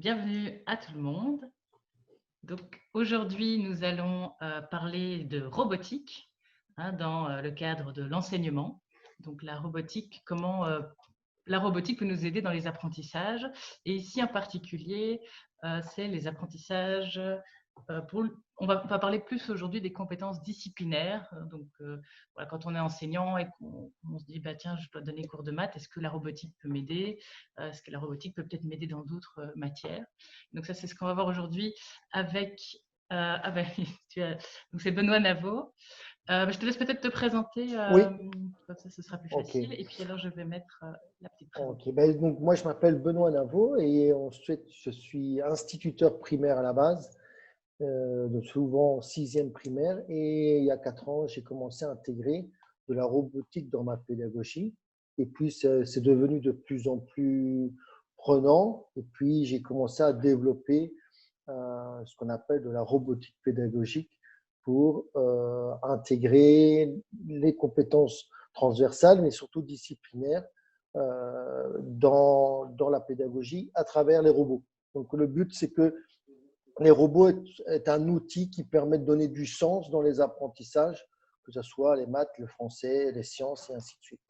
Bienvenue à tout le monde. Donc aujourd'hui, nous allons parler de robotique dans le cadre de l'enseignement. Donc la robotique, comment la robotique peut nous aider dans les apprentissages. Et ici en particulier, c'est les apprentissages on va parler plus aujourd'hui des compétences disciplinaires. Donc, voilà, quand on est enseignant et qu'on se dit, bah, tiens, je dois donner cours de maths, est-ce que la robotique peut m'aider? Est-ce que la robotique peut peut-être m'aider dans d'autres matières? Donc, ça, c'est ce qu'on va voir aujourd'hui avec… ah ben, donc c'est Benoît Naveau. Je te laisse peut-être te présenter, Oui, comme ça, ce sera plus ok. facile. Et puis alors, je vais mettre la petite Ok. présentation. Ben, donc, moi, je m'appelle Benoît Naveau et ensuite, je suis instituteur primaire à la base, de souvent sixième primaire. Et il y a 4 ans, j'ai commencé à intégrer de la robotique dans ma pédagogie. Et puis, c'est devenu de plus en plus prenant. Et puis, j'ai commencé à développer ce qu'on appelle de la robotique pédagogique pour intégrer les compétences transversales, mais surtout disciplinaires dans la pédagogie à travers les robots. Donc, le but, c'est que les robots est un outil qui permet de donner du sens dans les apprentissages, que ce soit les maths, le français, les sciences et ainsi de suite.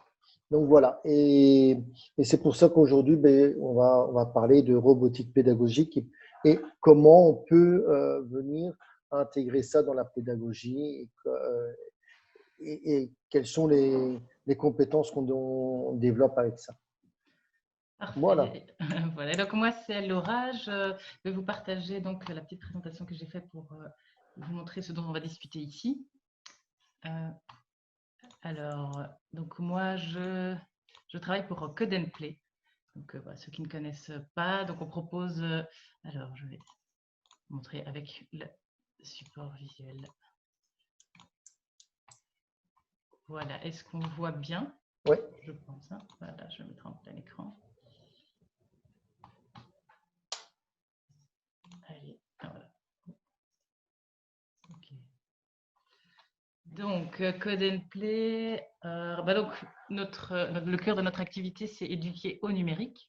Donc voilà, et c'est pour ça qu'aujourd'hui, ben, on va parler de robotique pédagogique et comment on peut venir intégrer ça dans la pédagogie et quelles sont les compétences qu'on développe avec ça. Voilà, Parfait. Voilà. Donc moi, c'est Laura. Je vais vous partager donc la petite présentation que j'ai faite pour vous montrer ce dont on va discuter ici. Euh, donc moi, je travaille pour Code & Play. Donc voilà, ceux qui ne connaissent pas, donc on propose… alors, je vais montrer avec le support visuel. Voilà. Est-ce qu'on voit bien? oui, Je pense. Voilà, je vais mettre en plein écran. Allez, voilà. Ok. Donc, Code & Play, donc le cœur de notre activité, c'est éduquer au numérique.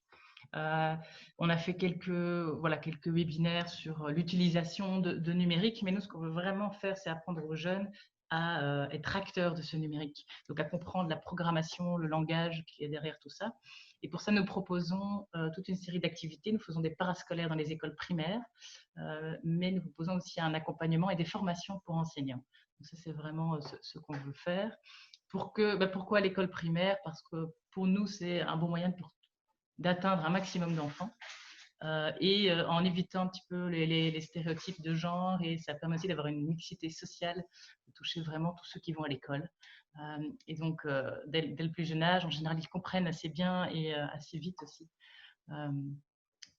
On a fait quelques webinaires sur l'utilisation de numérique, mais nous, ce qu'on veut vraiment faire, c'est apprendre aux jeunes à être acteurs de ce numérique, donc à comprendre la programmation, le langage qui est derrière tout ça. Et pour ça, nous proposons toute une série d'activités. Nous faisons des parascolaires dans les écoles primaires, mais nous proposons aussi un accompagnement et des formations pour enseignants. Donc ça, c'est vraiment ce qu'on veut faire. Pourquoi l'école primaire? Parce que pour nous, c'est un bon moyen d'atteindre un maximum d'enfants en évitant un petit peu les stéréotypes de genre, et ça permet aussi d'avoir une mixité sociale, de toucher vraiment tous ceux qui vont à l'école. Et donc, dès le plus jeune âge, en général, ils comprennent assez bien et assez vite aussi.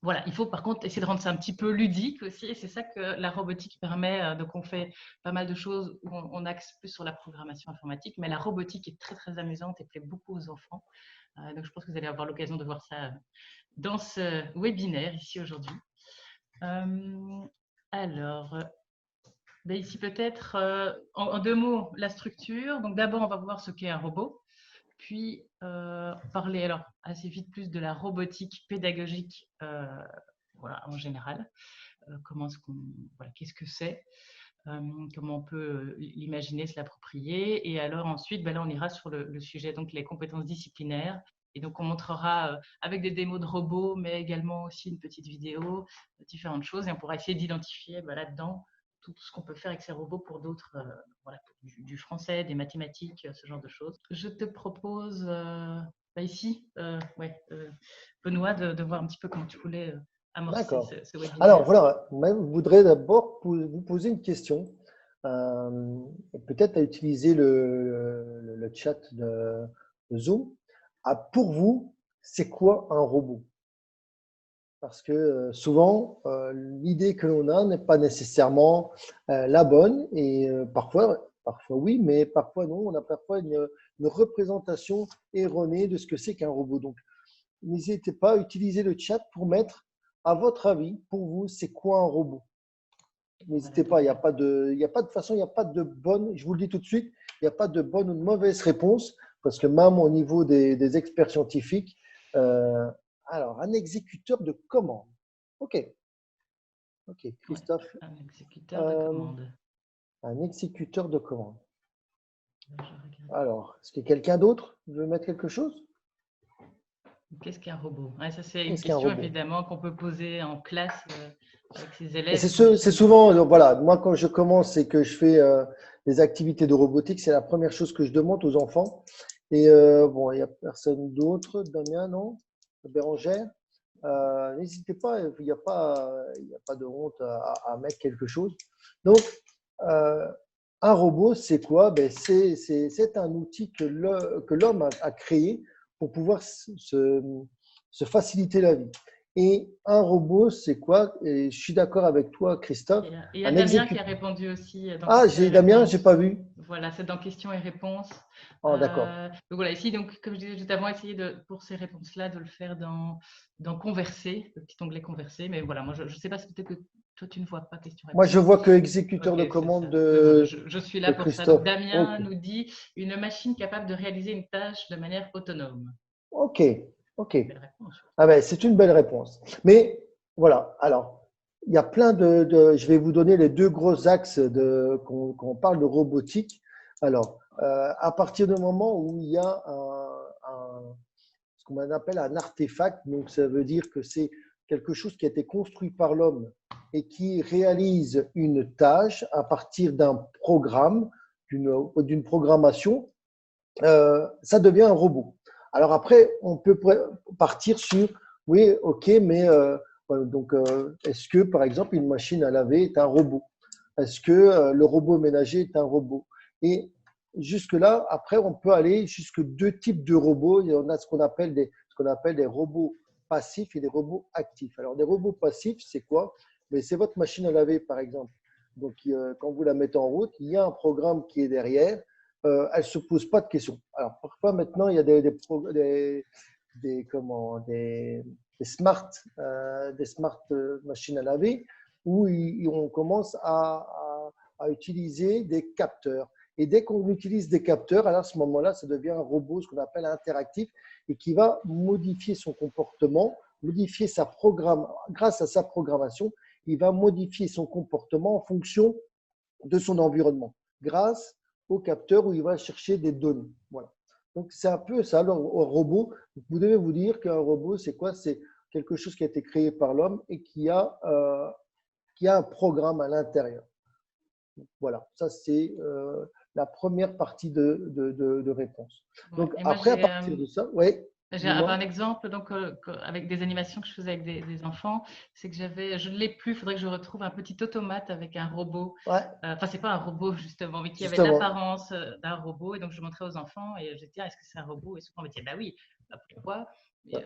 Voilà, il faut par contre essayer de rendre ça un petit peu ludique aussi, et c'est ça que la robotique permet. Donc, on fait pas mal de choses où on axe plus sur la programmation informatique, mais la robotique est très, très amusante et plaît beaucoup aux enfants. Donc, je pense que vous allez avoir l'occasion de voir ça dans ce webinaire ici aujourd'hui. Alors, ici peut-être en 2 mots la structure. Donc, d'abord, on va voir ce qu'est un robot, puis parler alors assez vite plus de la robotique pédagogique voilà, en général. Qu'est-ce que c'est, comment on peut l'imaginer, se l'approprier. Et alors ensuite, là, on ira sur le sujet, donc les compétences disciplinaires. Et donc, on montrera avec des démos de robots, mais également aussi une petite vidéo, différentes choses. Et on pourra essayer d'identifier là-dedans tout ce qu'on peut faire avec ces robots pour d'autres, voilà, du français, des mathématiques, ce genre de choses. Je te propose ici, Benoît, de voir un petit peu comment tu voulais amorcer d'accord. ce webinaire. Alors voilà, moi, je voudrais d'abord vous poser une question. Euh, Peut-être à utiliser le chat de Zoom. Ah, pour vous, c'est quoi un robot? Parce que souvent, l'idée que l'on a n'est pas nécessairement la bonne et parfois oui, mais parfois non. On a parfois une représentation erronée de ce que c'est qu'un robot. Donc, n'hésitez pas à utiliser le chat pour mettre, à votre avis, pour vous, c'est quoi un robot? Voilà, N'hésitez pas, donc, il y a pas de façon, il n'y a pas de bonne, je vous le dis tout de suite, il n'y a pas de bonne ou de mauvaise réponse, parce que même au niveau des experts scientifiques, alors, un exécuteur de commande. OK. Ok, Ouais, Christophe, un exécuteur de euh, commande. un exécuteur de commande. Je regarde. Alors, est-ce que quelqu'un d'autre veut mettre quelque chose? Qu'est-ce qu'un robot? Ouais, ça, c'est une Qu'est-ce qu'un question robot? évidemment qu'on peut poser en classe avec ses Et élèves c'est qui n'ont c'est jamais souvent, fait. voilà, moi quand je commence et que je fais des activités de robotique, c'est la première chose que je demande aux enfants. Et bon, il n'y a personne d'autre. Damien, non? Bérangère? N'hésitez pas, il y a pas de honte à mettre quelque chose. Donc, euh, un robot, c'est quoi? Ben, c'est un outil que l'homme a créé pour pouvoir se faciliter la vie. Et un robot, c'est quoi? Et je suis d'accord avec toi, Christophe. Il y a Un Damien qui exécuteur. a répondu aussi dans Ah, questions et j'ai Damien, j'ai réponses. pas vu. Voilà, c'est dans questions et réponses. Ah, d'accord. Donc voilà, ici, donc, comme je disais juste avant, essayer pour ces réponses-là de le faire dans Converser, le petit onglet Converser. Mais voilà, moi, je ne sais pas, si peut-être que toi, tu ne vois pas Moi, je questions-réponses. vois que exécuteur Ok, de c'est commande ça. Mais voilà, je suis de là pour ça. Donc Christophe. Damien Ok. nous dit une machine capable de réaliser une tâche de manière autonome. Ok. Ok. Belle réponse. Ah ben, c'est une belle réponse. Mais voilà, alors, il y a plein je vais vous donner les deux gros axes quand on parle de robotique. Alors, à partir du moment où il y a ce qu'on appelle un artefact, donc ça veut dire que c'est quelque chose qui a été construit par l'homme et qui réalise une tâche à partir d'un programme, d'une programmation, ça devient un robot. Alors après, on peut partir sur, oui, ok, mais donc, est-ce que, par exemple, une machine à laver est un robot? Est-ce que le robot ménager est un robot? Et jusque-là, après, on peut aller jusque deux types de robots. Il y en a ce qu'on appelle des robots passifs et des robots actifs. Alors, des robots passifs, c'est quoi? Mais c'est votre machine à laver, par exemple. Donc, quand vous la mettez en route, il y a un programme qui est derrière, elle ne se pose pas de questions. Alors, parfois, maintenant, il y a des smart machines à laver où on commence à utiliser des capteurs. Et dès qu'on utilise des capteurs, alors à ce moment-là, ça devient un robot, ce qu'on appelle interactif, et qui va modifier son comportement, modifier sa programme, grâce à sa programmation, il va modifier son comportement en fonction de son environnement, grâce au capteur où il va chercher des données. Voilà. Donc, c'est un peu ça, le robot. Vous devez vous dire qu'un robot, c'est quoi? C'est quelque chose qui a été créé par l'homme et qui a un programme à l'intérieur. Voilà, ça c'est la première partie de réponse. Ouais. Donc, Et moi, après, à partir de ça, oui, j'ai un dis-moi. exemple donc, avec des animations que je faisais avec des enfants. C'est que je ne l'ai plus, il faudrait que je retrouve un petit automate avec un robot. Ouais, Enfin, c'est pas un robot justement, mais qui avait justement. l'apparence d'un robot. Et donc, je montrais aux enfants et je disais, tiens, est-ce que c'est un robot? Et souvent, on me disait, bah oui, bah pourquoi? Et,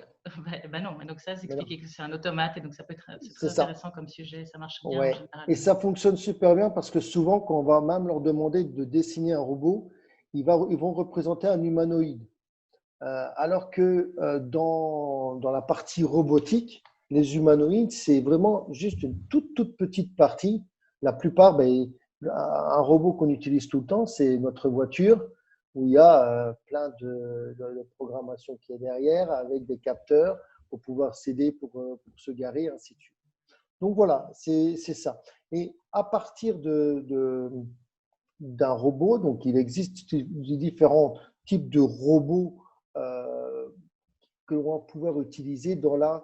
bah non. Et donc, ça, s'expliquait que c'est un automate. Et donc, ça peut être, c'est très C'est ça. intéressant comme sujet. Ça marche bien en Ouais. général. Et ça fonctionne super bien parce que souvent, quand on va même leur demander de dessiner un robot, ils vont représenter un humanoïde. Alors que dans la partie robotique, les humanoïdes, c'est vraiment juste une toute petite partie. La plupart, ben, un robot qu'on utilise tout le temps, c'est notre voiture, où il y a plein de programmation qui est derrière, avec des capteurs pour pouvoir s'aider pour se garer, ainsi de suite. Donc voilà, c'est ça. Et à partir d'un robot, donc il existe différents types de robots euh, que l'on va pouvoir utiliser dans la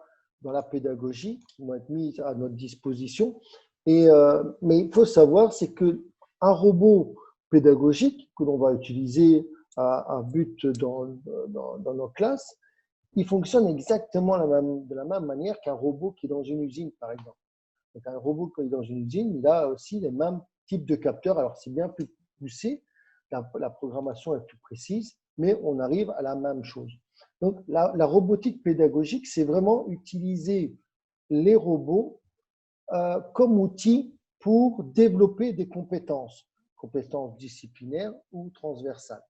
pédagogie, qui vont être mis à notre disposition. Mais il faut savoir, c'est que un robot pédagogique que l'on va utiliser à but dans nos classes, il fonctionne exactement de la même manière qu'un robot qui est dans une usine, par exemple. Donc, un robot qui est dans une usine, il a aussi les mêmes types de capteurs. Alors, c'est bien plus poussé, la programmation est plus précise, mais on arrive à la même chose. Donc, la robotique pédagogique, c'est vraiment utiliser les robots comme outil pour développer des compétences disciplinaires ou transversales.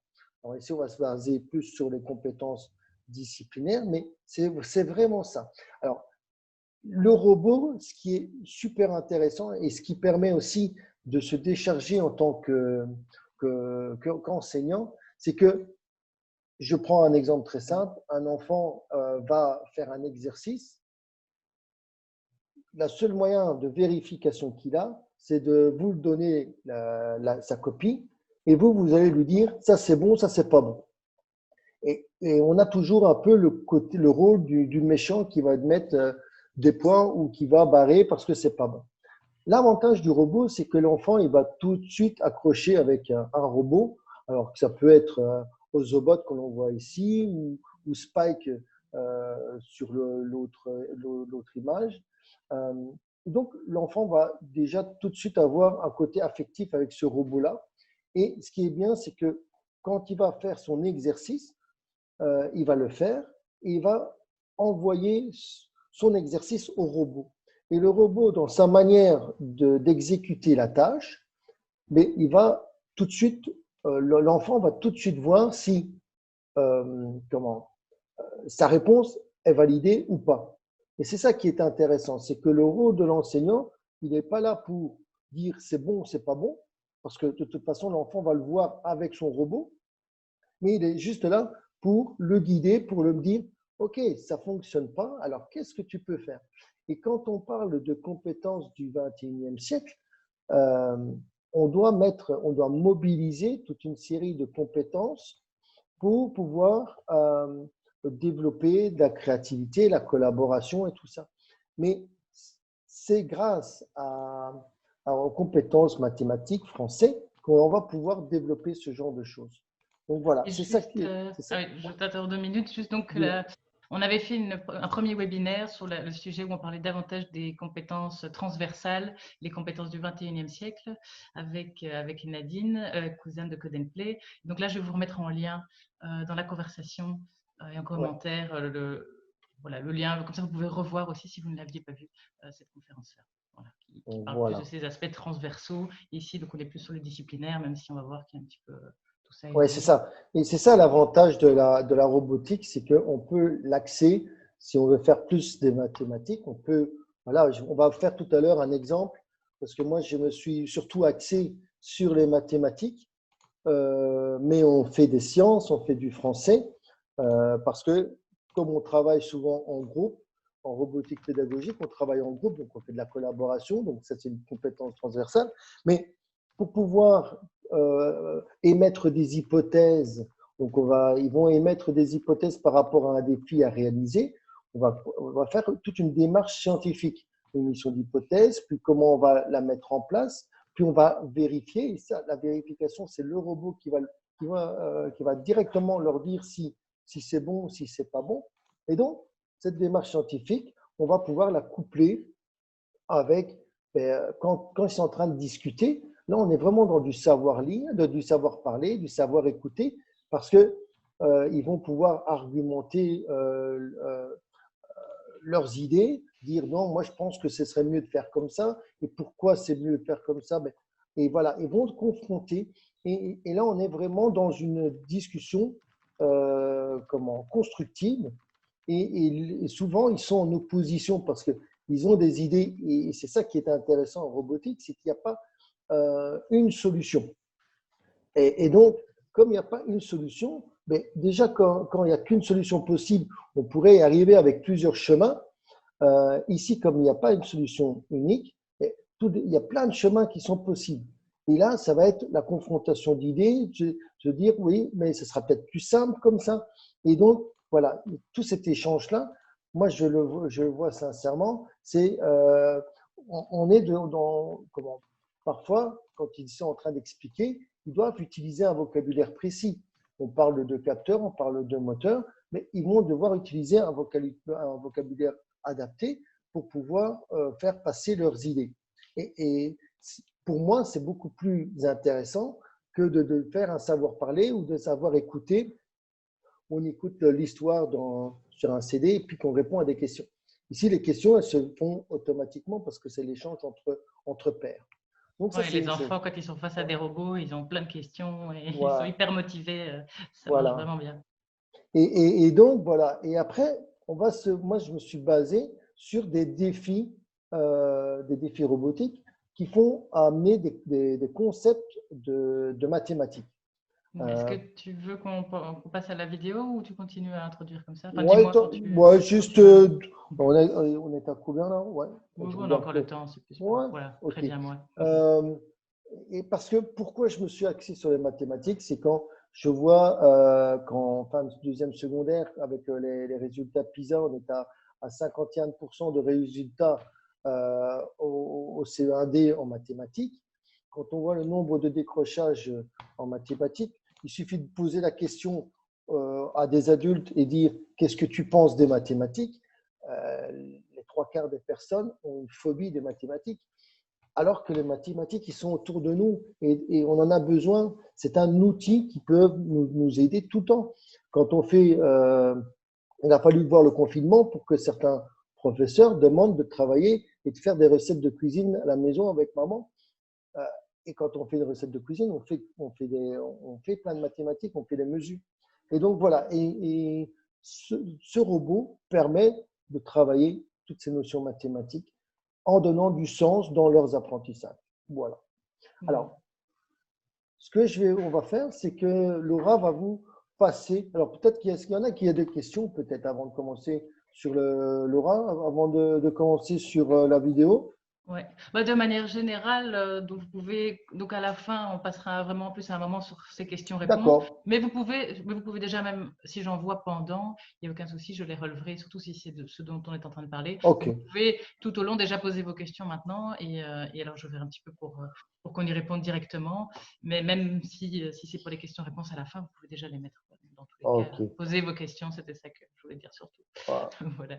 Alors ici, on va se baser plus sur les compétences disciplinaires, mais c'est vraiment ça. Alors, le robot, ce qui est super intéressant et ce qui permet aussi de se décharger en tant qu'enseignant, c'est que je prends un exemple très simple. Un enfant va faire un exercice. la seule moyen de vérification qu'il a, c'est de vous donner sa copie et vous allez lui dire ça c'est bon, ça c'est pas bon. Et on a toujours un peu le rôle du méchant qui va mettre des points ou qui va barrer parce que c'est pas bon. L'avantage du robot, c'est que l'enfant il va tout de suite accrocher avec un robot. Alors que ça peut être Ozobot que l'on voit ici ou Spike sur l'autre image. Euh, donc, l'enfant va déjà tout de suite avoir un côté affectif avec ce robot-là. Et ce qui est bien, c'est que quand il va faire son exercice, il va le faire et il va envoyer son exercice au robot. Et le robot, dans sa manière d'exécuter la tâche, mais il va tout de suite, l'enfant va tout de suite voir si sa réponse est validée ou pas. Et c'est ça qui est intéressant, c'est que le rôle de l'enseignant, il n'est pas là pour dire c'est bon, c'est pas bon, parce que de toute façon, l'enfant va le voir avec son robot, mais il est juste là pour le guider, pour le dire, OK, ça ne fonctionne pas, alors qu'est-ce que tu peux faire? Et quand on parle de compétences du 21e siècle, euh, on doit mobiliser toute une série de compétences pour pouvoir développer de la créativité, la collaboration et tout ça. Mais c'est grâce aux compétences mathématiques français qu'on va pouvoir développer ce genre de choses. Donc voilà, Et c'est ça juste, qui est. oui, je t'interromps 2 minutes. Juste donc, Oui, on avait fait un premier webinaire sur le sujet où on parlait davantage des compétences transversales, les compétences du 21e siècle, avec Nadine, cousine de Code and Play. Donc là, je vais vous remettre en lien dans la conversation et en ouais. commentaire voilà, le lien. Comme ça, vous pouvez revoir aussi si vous ne l'aviez pas vu cette conférence-là. Voilà, qui parle plus de Voilà. ces aspects transversaux. Ici, donc on est plus sur le disciplinaire, même si on va voir qu'il y a un petit peu tout ça est Ouais, c'est lié. ça. Et c'est ça l'avantage de la robotique, c'est qu'on peut l'axer, si on veut faire plus des mathématiques, voilà, on va faire tout à l'heure un exemple, parce que moi, je me suis surtout axé sur les mathématiques, mais on fait des sciences, on fait du français, parce que comme on travaille souvent en groupe, en robotique pédagogique, on travaille en groupe, donc on fait de la collaboration, donc ça c'est une compétence transversale, mais pour pouvoir émettre des hypothèses, donc ils vont émettre des hypothèses par rapport à un défi à réaliser, on va faire toute une démarche scientifique, une mission d'hypothèse, puis comment on va la mettre en place, puis on va vérifier, et ça, la vérification, c'est le robot qui va directement leur dire si c'est bon ou si c'est pas bon. Et donc, cette démarche scientifique, on va pouvoir la coupler avec, quand ils sont en train de discuter, là, on est vraiment dans du savoir-lire, du savoir-parler, du savoir-écouter, parce que ils vont pouvoir argumenter leurs idées, dire non, moi je pense que ce serait mieux de faire comme ça, et pourquoi c'est mieux de faire comme ça. Et voilà, ils vont se confronter. Et là, on est vraiment dans une discussion constructive. Et souvent, ils sont en opposition parce qu'ils ont des idées. Et c'est ça qui est intéressant en robotique, c'est qu'il n'y a pas une solution. Et donc, comme il n'y a pas une solution, mais déjà quand il n'y a qu'une solution possible, on pourrait y arriver avec plusieurs chemins. Ici, comme il n'y a pas une solution unique, il y a plein de chemins qui sont possibles. Et là, ça va être la confrontation d'idées, de dire oui, mais ce sera peut-être plus simple comme ça. Et donc, voilà, tout cet échange-là, moi, je le vois sincèrement, on est parfois, quand ils sont en train d'expliquer, ils doivent utiliser un vocabulaire précis. On parle de capteurs, on parle de moteurs, mais ils vont devoir utiliser un vocabulaire adapté pour pouvoir faire passer leurs idées. Et pour moi, c'est beaucoup plus intéressant que de faire un savoir-parler ou de savoir écouter. On écoute l'histoire sur un CD et puis qu'on répond à des questions. Ici, les questions, elles se font automatiquement parce que c'est l'échange entre pairs. Donc ça, Ouais, c'est les une chose. enfants, quand ils sont face à des robots, ils ont plein de questions et ils sont Voilà. hyper motivés. Ça marche Voilà. vraiment bien. Et donc, voilà. Et après, moi, je me suis basé sur des défis robotiques qui font amener des concepts de mathématiques. Est-ce que tu veux qu'on passe à la vidéo ou tu continues à introduire comme ça? Enfin, Ouais, dis-moi quand tu, ouais, quand juste, tu veux. on est à combien là? Ouais, Oui, je on a regarde encore le que. temps, c'est plus. Ouais, Voilà, ok. préviens-moi. Euh, et parce que pourquoi je me suis axé sur les mathématiques, c'est quand je vois qu'en fin de deuxième secondaire, avec les résultats PISA, on est à 51% de résultats au CE1D en mathématiques. Quand on voit le nombre de décrochages en mathématiques, il suffit de poser la question à des adultes et dire qu'est-ce que tu penses des mathématiques. Les trois quarts des personnes ont une phobie des mathématiques, alors que les mathématiques, ils sont autour de nous et on en a besoin. C'est un outil qui peut nous aider tout le temps. Quand on fait, il a fallu voir le confinement pour que certains professeurs demandent de travailler et de faire des recettes de cuisine à la maison avec maman. Euh, Et quand on fait des recettes de cuisine, on fait plein de mathématiques, on fait des mesures. Et donc voilà, et ce robot permet de travailler toutes ces notions mathématiques en donnant du sens dans leurs apprentissages. Voilà. Alors, ce que on va faire, c'est que Laura va vous passer. Alors, peut-être qu'il y en a qui a des questions, peut-être avant de commencer sur Laura, avant de commencer sur la vidéo. Ouais. Bah, de manière générale, donc vous pouvez, donc à la fin, on passera vraiment plus à un moment sur ces questions-réponses. D'accord. Mais vous pouvez déjà même, si j'en vois pendant, il n'y a aucun souci, je les releverai, surtout si c'est de ce dont on est en train de parler. OK. Vous pouvez tout au long déjà poser vos questions maintenant, et alors je verrai un petit peu pour qu'on y réponde directement. Mais même si c'est pour les questions-réponses à la fin, vous pouvez déjà les mettre dans tous les cas. OK. Posez vos questions, c'était ça que je voulais dire surtout. Voilà. Voilà.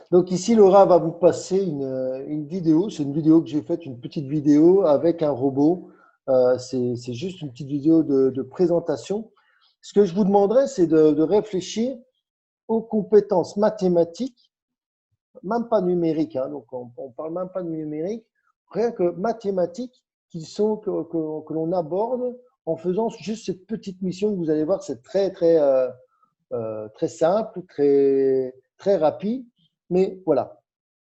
Donc ici, Laura va vous passer une vidéo. C'est une vidéo que j'ai faite, une petite vidéo avec un robot. C'est juste une petite vidéo de présentation. Ce que je vous demanderais, c'est de réfléchir aux compétences mathématiques, même pas numériques, hein, donc on parle même pas de numérique, rien que mathématiques que l'on aborde en faisant juste cette petite mission que vous allez voir, c'est très simple, très rapide, mais voilà.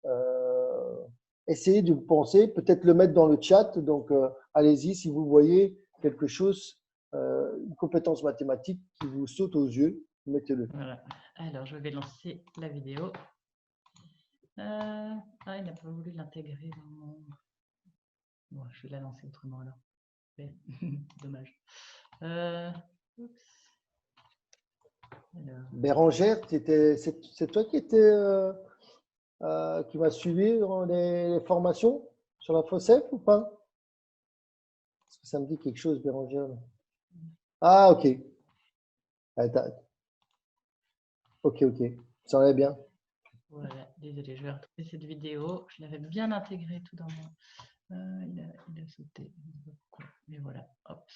Euh, Essayez de penser, peut-être le mettre dans le chat, donc allez-y si vous voyez quelque chose, une compétence mathématique qui vous saute aux yeux, mettez-le. Voilà. Alors, je vais lancer la vidéo. Il n'a pas voulu l'intégrer dans mon. Bon, je vais la lancer autrement alors. Dommage. Oups. Alors. Bérangère, c'est toi qui m'as suivi dans les formations sur la FOSEF ou pas? Parce que ça me dit quelque chose, Bérangère. Ah, ok. Ok, ça allait bien. Voilà, désolé, je vais retrouver cette vidéo. Je l'avais bien intégré tout dans mon. Il a sauté. Mais voilà, hop.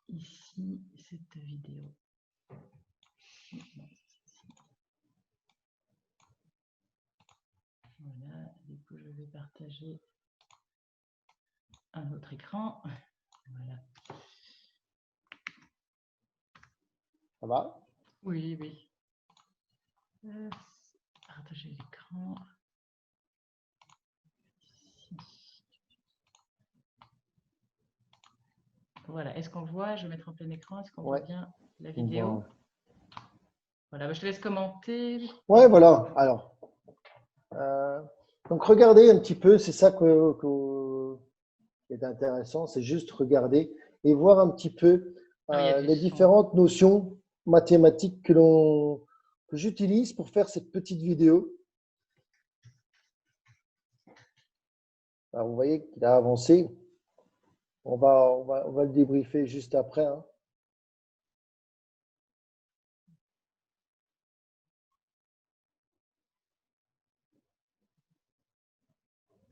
Ici, cette vidéo. Voilà, du coup, je vais partager un autre écran. Voilà. Ça va? Oui, oui. Partager l'écran. Voilà, est-ce qu'on voit? Je vais mettre en plein écran. Est-ce qu'on voit Ouais, bien la on vidéo? voit. Voilà, bah, je te laisse commenter. Ouais, voilà. Alors, donc regardez un petit peu, c'est ça qui est intéressant, c'est juste regarder et voir un petit peu Alors, il y a du les son. différentes notions mathématiques que j'utilise pour faire cette petite vidéo. Alors, vous voyez qu'il a avancé. On va le débriefer juste après, hein.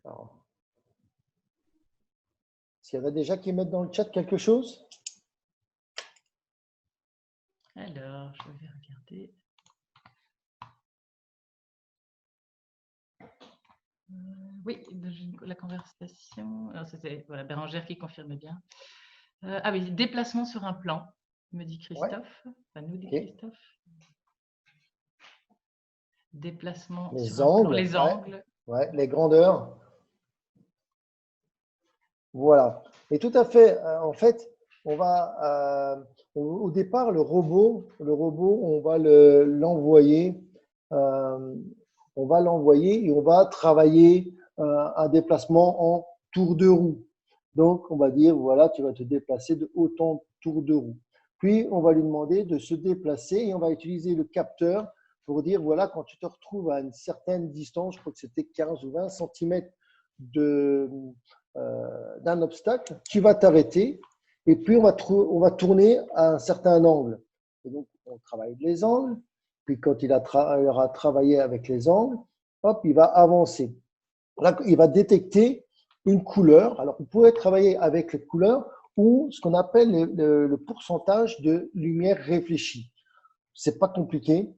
Alors, s'il y en a déjà qui mettent dans le chat quelque chose? Alors, je vais regarder. Oui, la conversation. Alors, c'était voilà, Bérangère qui confirmait bien. Ah oui, déplacement sur un plan, me dit Ouais, Christophe. Enfin, nous dit ok. Christophe. Déplacement sur Les un plan, angles, les angles. ouais, les grandeurs. Voilà. Et tout à fait. En fait, on va au départ le robot, l'envoyer, euh, on va l'envoyer et on va travailler un déplacement en tour de roue. Donc, on va dire voilà, tu vas te déplacer de autant tours de roue. Puis, on va lui demander de se déplacer et on va utiliser le capteur pour dire voilà, quand tu te retrouves à une certaine distance, je crois que c'était 15 ou 20 centimètres de d'un obstacle, tu vas t'arrêter et puis on va tourner à un certain angle. Et donc, on travaille les angles, puis quand il aura travaillé avec les angles, hop, il va avancer. Là, il va détecter une couleur. Alors, vous pouvez travailler avec les couleurs ou ce qu'on appelle le pourcentage de lumière réfléchie. C'est pas compliqué.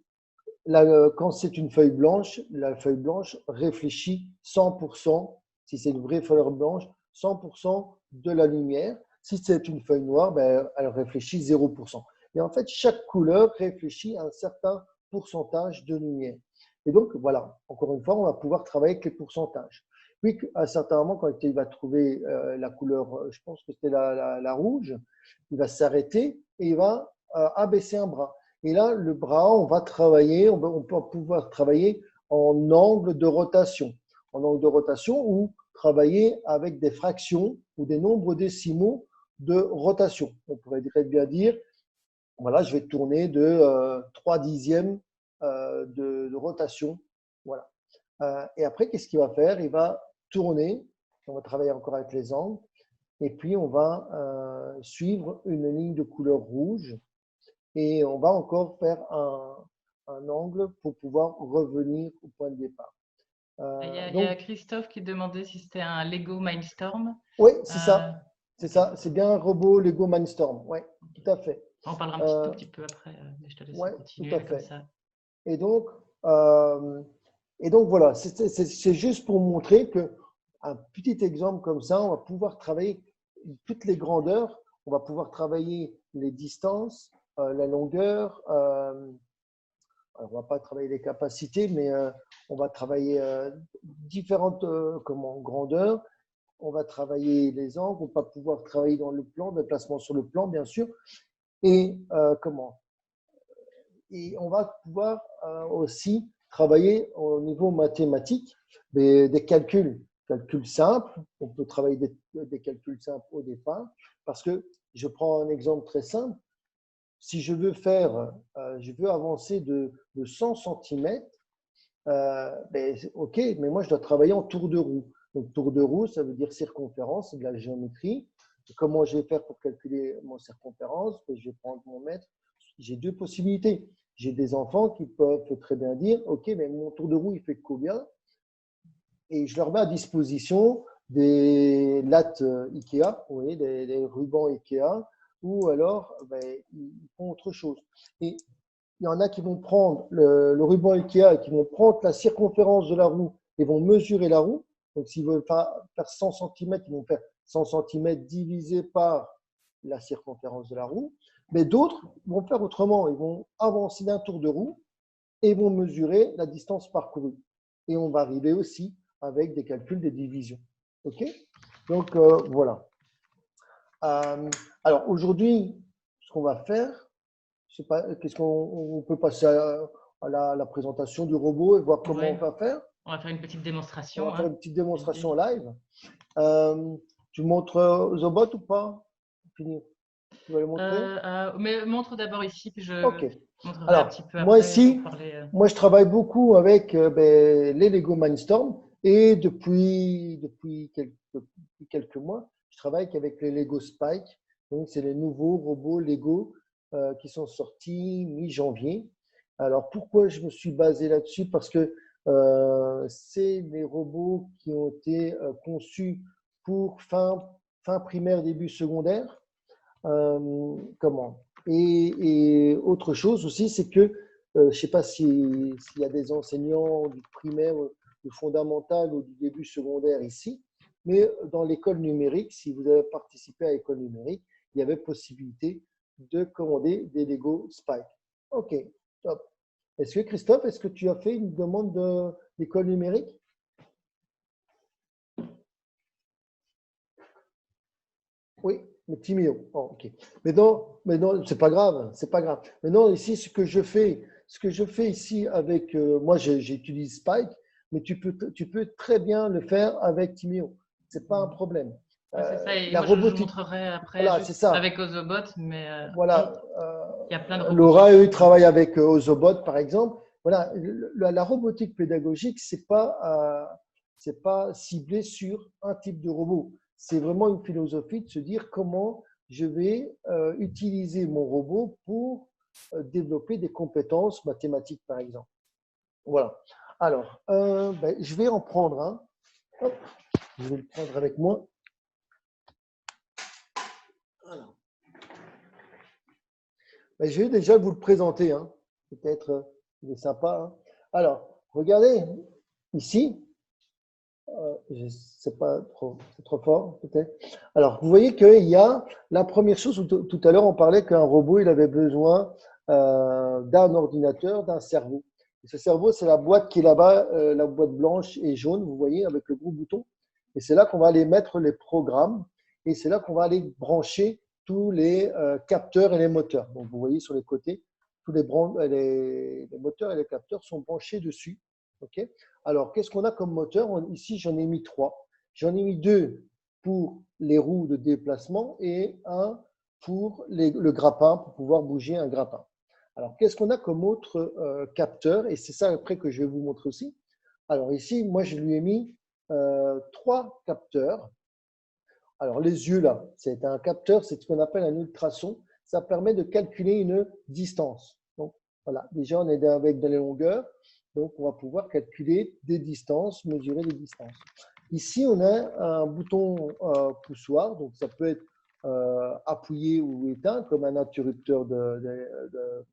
Là, quand c'est une feuille blanche, la feuille blanche réfléchit 100%, si c'est une vraie feuille blanche, 100% de la lumière. Si c'est une feuille noire, ben, elle réfléchit 0%. Et en fait, chaque couleur réfléchit à un certain pourcentage de lumière. Et donc, voilà, encore une fois, on va pouvoir travailler avec les pourcentages. Puis, à un certain moment, quand il va trouver la couleur, je pense que c'était la rouge, il va s'arrêter et il va abaisser un bras. Et là, le bras, on va travailler, on peut pouvoir travailler en angle de rotation. En angle de rotation ou travailler avec des fractions ou des nombres décimaux de rotation. On pourrait très bien dire, voilà, je vais tourner de 3 dixièmes de rotation. Voilà. Et après, qu'est-ce qu'il va faire? Il va tourner, on va travailler encore avec les angles, et puis on va suivre une ligne de couleur rouge et on va encore faire un angle pour pouvoir revenir au point de départ. Il y a Donc, Christophe qui demandait si c'était un Lego Mindstorm. oui, c'est Euh, ça. C'est ok. ça. C'est bien un robot Lego Mindstorm. Oui, Ok. tout à fait. On parlera un tout Euh, petit peu après, mais je te laisse oui, tout continuer à là comme fait. ça. Et donc, euh, et donc voilà, c'est juste pour montrer que un petit exemple comme ça, on va pouvoir travailler toutes les grandeurs, on va pouvoir travailler les distances, la longueur, alors, on ne va pas travailler les capacités, mais on va travailler différentes grandeurs. On va travailler les angles. On va pouvoir travailler dans le plan, déplacement sur le plan, bien sûr. Et et on va pouvoir aussi travailler au niveau mathématique des calculs simples. On peut travailler des calculs simples au départ parce que je prends un exemple très simple. Si je veux avancer de 100 cm, ben, ok, mais moi je dois travailler en tour de roue. Donc tour de roue, ça veut dire circonférence, c'est de la géométrie. Et comment je vais faire pour calculer mon circonférence? Ben, je vais prendre mon mètre. J'ai deux possibilités. J'ai des enfants qui peuvent très bien dire, ok, mais mon tour de roue il fait combien? Et je leur mets à disposition des lattes Ikea, vous voyez, des rubans Ikea, ou alors ben, ils font autre chose. Et il y en a qui vont prendre le ruban Ikea et qui vont prendre la circonférence de la roue et vont mesurer la roue. Donc, s'ils veulent faire 100 cm, ils vont faire 100 cm divisé par la circonférence de la roue. Mais d'autres vont faire autrement. Ils vont avancer d'un tour de roue et vont mesurer la distance parcourue. Et on va arriver aussi avec des calculs de division. OK? Donc, voilà. Alors, aujourd'hui, ce qu'on va faire, je sais pas, qu'est-ce qu'on peut passer à la présentation du robot et voir comment on Ouais, va faire. on va faire une petite On va démonstration, faire hein. une petite démonstration L'idée. live. Tu montres Zobot ou pas? Fini. Tu vas le montrer? Mais montre d'abord ici, puis je Ok. montrerai un petit Alors, peu moi après pour ici, parler. moi je travaille beaucoup avec les Lego Mindstorm et depuis quelques mois, je travaille avec les Lego Spike. Donc, c'est les nouveaux robots Lego qui sont sortis mi-janvier. Alors, pourquoi je me suis basé là-dessus? Parce que c'est les robots qui ont été conçus pour fin primaire, début secondaire. Et autre chose aussi, c'est que je ne sais pas s'il y a des enseignants du primaire, du fondamental ou du début secondaire ici, mais dans l'école numérique, si vous avez participé à l'école numérique, il y avait possibilité de commander des Lego Spike. Ok, top. Est-ce que Christophe, est-ce que tu as fait une demande d'école numérique? Oui, mais Timéo. Oh, ok. Mais non, c'est pas grave, c'est pas grave. Maintenant, ici, ce que je fais ici avec, moi, j'utilise Spike, mais tu peux très bien le faire avec Timéo. C'est pas un problème. Ouais, c'est ça. Et La moi, je vous robotique, montrerai après voilà, c'est juste ça. avec Ozobot, mais Voilà. il y a plein de robots qui Laura, eux, existent. travaillent avec Ozobot, par exemple. Voilà, la robotique pédagogique, c'est pas ciblé sur un type de robot. C'est vraiment une philosophie de se dire comment je vais utiliser mon robot pour développer des compétences mathématiques, par exemple. Voilà. Alors, ben, je vais en prendre un. Hop, je vais le prendre avec moi. Alors, ben, je vais déjà vous le présenter, hein. Peut-être, il est sympa, hein. Alors, regardez, ici, je sais pas trop, c'est trop fort peut-être. Alors, vous voyez qu'il y a la première chose, tout à l'heure on parlait qu'un robot, il avait besoin d'un ordinateur, d'un cerveau. Et ce cerveau, c'est la boîte qui est là-bas, la boîte blanche et jaune, vous voyez, avec le gros bouton. Et c'est là qu'on va aller mettre les programmes et c'est là qu'on va aller brancher tous les capteurs et les moteurs. Donc, vous voyez sur les côtés, tous les moteurs et les capteurs sont branchés dessus. OK. Alors, qu'est-ce qu'on a comme moteur? Ici, j'en ai mis trois. J'en ai mis deux pour les roues de déplacement et un pour le grappin, pour pouvoir bouger un grappin. Alors, qu'est-ce qu'on a comme autre capteur? Et c'est ça après que je vais vous montrer aussi. Alors ici, moi, je lui ai mis trois capteurs. Alors, les yeux, là, c'est un capteur, c'est ce qu'on appelle un ultrason. Ça permet de calculer une distance. Donc, voilà, déjà, on est avec de la longueur. Donc, on va pouvoir calculer des distances, mesurer des distances. Ici, on a un bouton poussoir. Donc, ça peut être appuyé ou éteint, comme un interrupteur de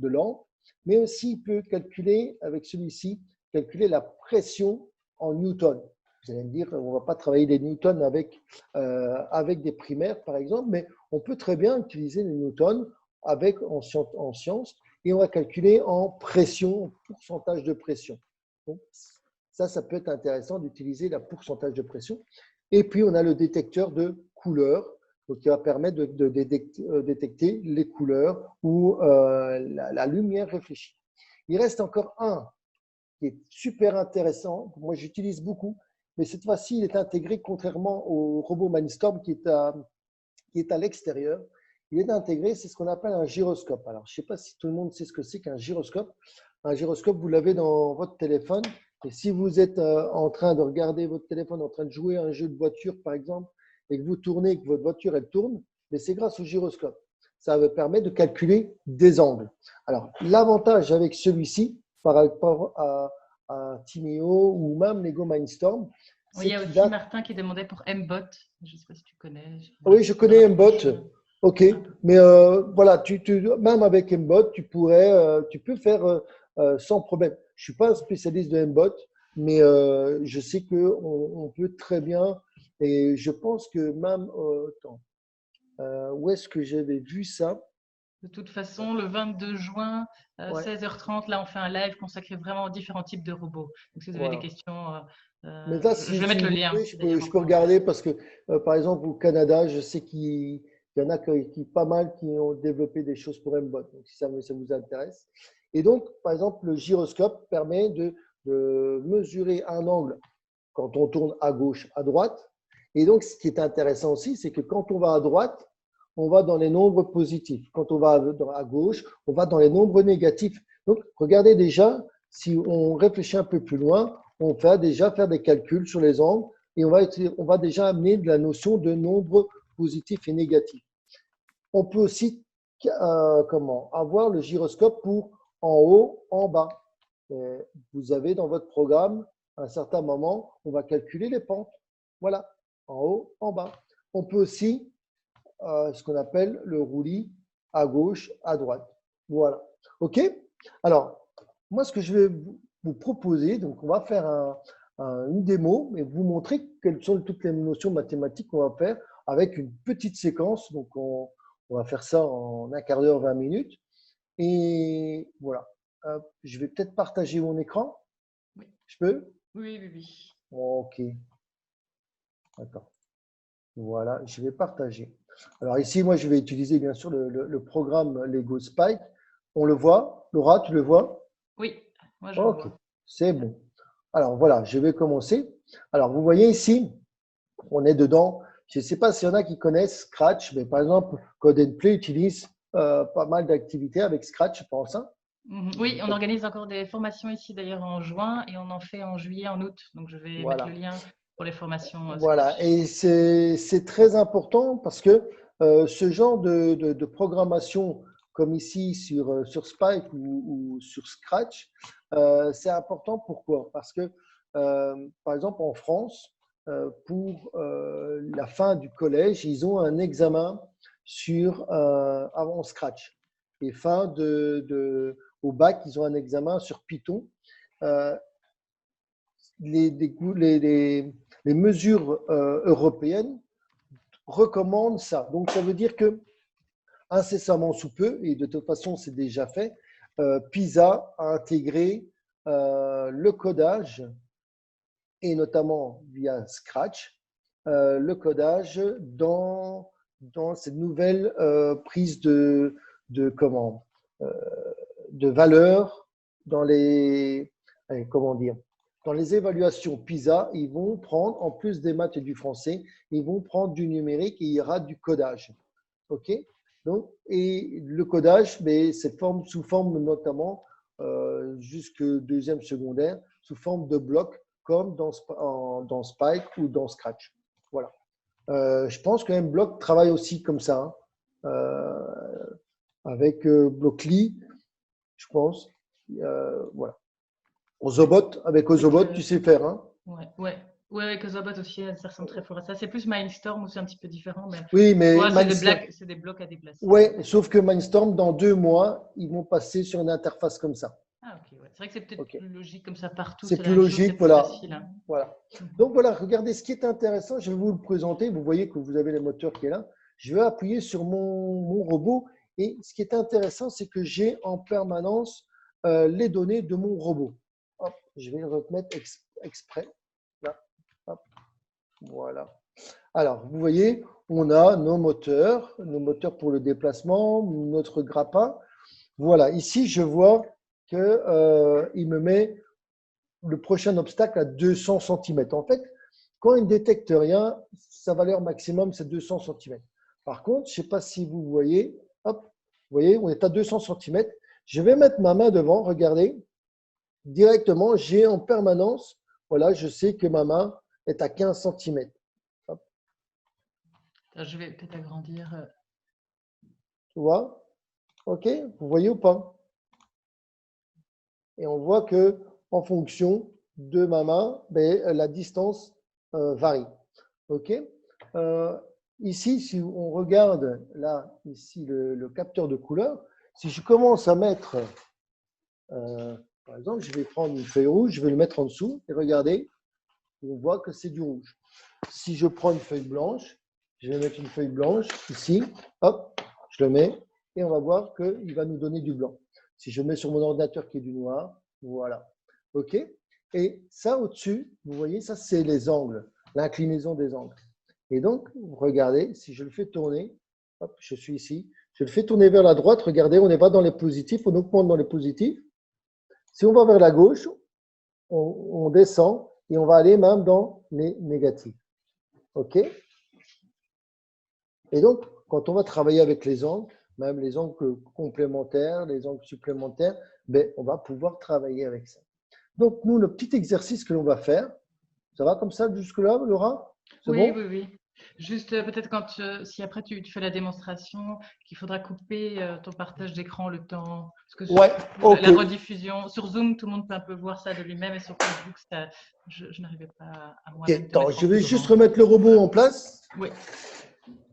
lampe. Mais aussi, il peut calculer, avec celui-ci, calculer la pression en newton. Vous allez me dire, on ne va pas travailler les newtons avec des primaires, par exemple, mais on peut très bien utiliser les newtons en sciences et on va calculer en pression, pourcentage de pression. Donc, ça peut être intéressant d'utiliser la pourcentage de pression. Et puis, on a le détecteur de couleurs, donc qui va permettre de détecter les couleurs ou la lumière réfléchie. Il reste encore un qui est super intéressant. Moi, j'utilise beaucoup, mais cette fois-ci, il est intégré, contrairement au robot Mindstorm qui est à l'extérieur. Il est intégré, c'est ce qu'on appelle un gyroscope. Alors, je ne sais pas si tout le monde sait ce que c'est qu'un gyroscope. Un gyroscope, vous l'avez dans votre téléphone. Et si vous êtes en train de regarder votre téléphone, en train de jouer à un jeu de voiture, par exemple, et que vous tournez, et que votre voiture, elle tourne, mais c'est grâce au gyroscope. Ça va permettre de calculer des angles. Alors, l'avantage avec celui-ci, par rapport à Timeo ou même Lego Mindstorm, Oui, il y c'est a qu'il aussi va… Martin qui demandait pour Mbot. Je ne sais pas si tu connais. Voilà, Oui, je il faudra connais Mbot. trouver OK. un peu. Mais voilà, même avec Mbot, tu peux faire sans problème. Je ne suis pas un spécialiste de Mbot, mais je sais qu'on peut très bien. Et je pense que même. Attends, où est-ce que j'avais vu ça? De toute façon, le 22 juin, Ouais, 16h30, là, on fait un live consacré vraiment aux différents types de robots. Donc, si vous avez des voilà. questions, Mais là, je vais si mettre le vous lien voulez, d'ailleurs en je peux commentaire. regarder parce que, par exemple, au Canada, je sais qu'il y en a pas mal qui ont développé des choses pour Mbot. Donc, si ça vous intéresse. Et donc, par exemple, le gyroscope permet de mesurer un angle quand on tourne à gauche, à droite. Et donc, ce qui est intéressant aussi, c'est que quand on va à droite, on va dans les nombres positifs. Quand on va à gauche, on va dans les nombres négatifs. Donc, regardez déjà, si on réfléchit un peu plus loin, on va déjà faire des calculs sur les angles et on va déjà amener de la notion de nombres positifs et négatifs. On peut aussi avoir le gyroscope pour en haut, en bas. Et vous avez dans votre programme, à un certain moment, on va calculer les pentes. Voilà, en haut, en bas. On peut aussi ce qu'on appelle le roulis à gauche, à droite. Voilà. OK? Alors, moi, ce que je vais vous proposer, donc on va faire une démo et vous montrer quelles sont toutes les notions mathématiques qu'on va faire avec une petite séquence. Donc, on va faire ça en un quart d'heure, 20 minutes. Et voilà. Je vais peut-être partager mon écran. Oui, Je peux? oui, oui, oui. OK. D'accord. Voilà, je vais partager. Alors ici, moi, je vais utiliser bien sûr le programme Lego Spike. On le voit? Laura, tu le vois? Oui, moi je le Ok, vois. c'est bon. Alors voilà, je vais commencer. Alors vous voyez ici, on est dedans. Je ne sais pas s'il y en a qui connaissent Scratch, mais par exemple, Code and Play utilise pas mal d'activités avec Scratch, je pense, hein. Oui, on organise encore des formations ici d'ailleurs en juin et on en fait en juillet, en août. Donc je vais mettre le Voilà. lien pour les formations Voilà, Scratch. et c'est très important parce que ce genre de programmation, comme ici sur Spike ou sur Scratch, c'est important. Pourquoi? Parce que, par exemple, en France, pour la fin du collège, ils ont un examen avant Scratch. Et au bac, ils ont un examen sur Python. Euh, les, les mesures européennes recommandent ça. Donc, ça veut dire que incessamment sous peu, et de toute façon, c'est déjà fait, PISA a intégré le codage, et notamment via Scratch, le codage dans cette nouvelle prise comment, euh, de valeur dans comment dire, dans les évaluations PISA, ils vont prendre, en plus des maths et du français, ils vont prendre du numérique et il y aura du codage. OK? Donc, et le codage, mais c'est sous forme notamment, jusque deuxième secondaire, sous forme de blocs, comme dans Spike ou dans Scratch. Voilà. Je pense que Mblock travaille aussi comme ça, hein, avec Blockly, je pense. Voilà. Avec Avec, Ozobot, tu sais faire, hein? ouais, avec Ozobot aussi, ça ressemble très fort à ça. C'est plus Mindstorm où c'est un petit peu différent, mais Oui, mais ouais, c'est des blocs à déplacer. ouais, sauf que Mindstorm, dans 2 mois, ils vont passer sur une interface comme ça. Ah, ok, ouais. C'est vrai que c'est peut-être OK. plus logique comme ça partout, C'est c'est la plus même chose, c'est logique, plus voilà. facile, hein. Voilà. Mhm. Donc voilà, regardez ce qui est intéressant, je vais vous le présenter. Vous voyez que vous avez le moteur qui est là. Je vais appuyer sur mon robot et ce qui est intéressant, c'est que j'ai en permanence les données de mon robot. Hop, je vais le remettre exprès. Là, hop, voilà. Alors, vous voyez, on a nos moteurs pour le déplacement, notre grappin. Voilà, ici, je vois qu'il me met le prochain obstacle à 200 cm. En fait, quand il ne détecte rien, sa valeur maximum, c'est 200 cm. Par contre, je ne sais pas si vous voyez, hop, vous voyez, on est à 200 cm. Je vais mettre ma main devant, regardez, directement, j'ai en permanence, voilà, je sais que ma main est à 15 cm. Je vais peut-être agrandir. Tu vois? OK? Vous voyez ou pas? Et on voit que en fonction de ma main, ben, la distance varie. OK? Euh, Ici, si on regarde là, ici, le capteur de couleur, si je commence à mettre, par exemple, je vais prendre une feuille rouge, je vais le mettre en dessous et regardez, on voit que c'est du rouge. Si je prends une feuille blanche, je vais mettre une feuille blanche ici, hop, je le mets et on va voir qu'il va nous donner du blanc. Si je mets sur mon ordinateur qui est du noir, voilà. OK? Et ça au-dessus, vous voyez, ça c'est les angles, l'inclinaison des angles. Et donc, regardez, si je le fais tourner, hop, je suis ici, je le fais tourner vers la droite, regardez, on n'est pas dans les positifs, on augmente dans les positifs. Si on va vers la gauche, on descend et on va aller même dans les négatifs. OK? Et donc, quand on va travailler avec les angles, même les angles complémentaires, les angles supplémentaires, ben, on va pouvoir travailler avec ça. Donc, nous, le petit exercice que l'on va faire, ça va comme ça jusque-là, Laura? C'est Oui, bon? oui, oui. Juste peut-être quand si après tu fais la démonstration, qu'il faudra couper ton partage d'écran le temps, parce que Ouais, pour ok. la rediffusion sur Zoom, tout le monde peut un peu voir ça de lui-même et sur Facebook, je n'arrivais pas à Ok, moi-même te attends, mettre en je vais plus juste grand. remettre le robot Voilà. en place. Oui,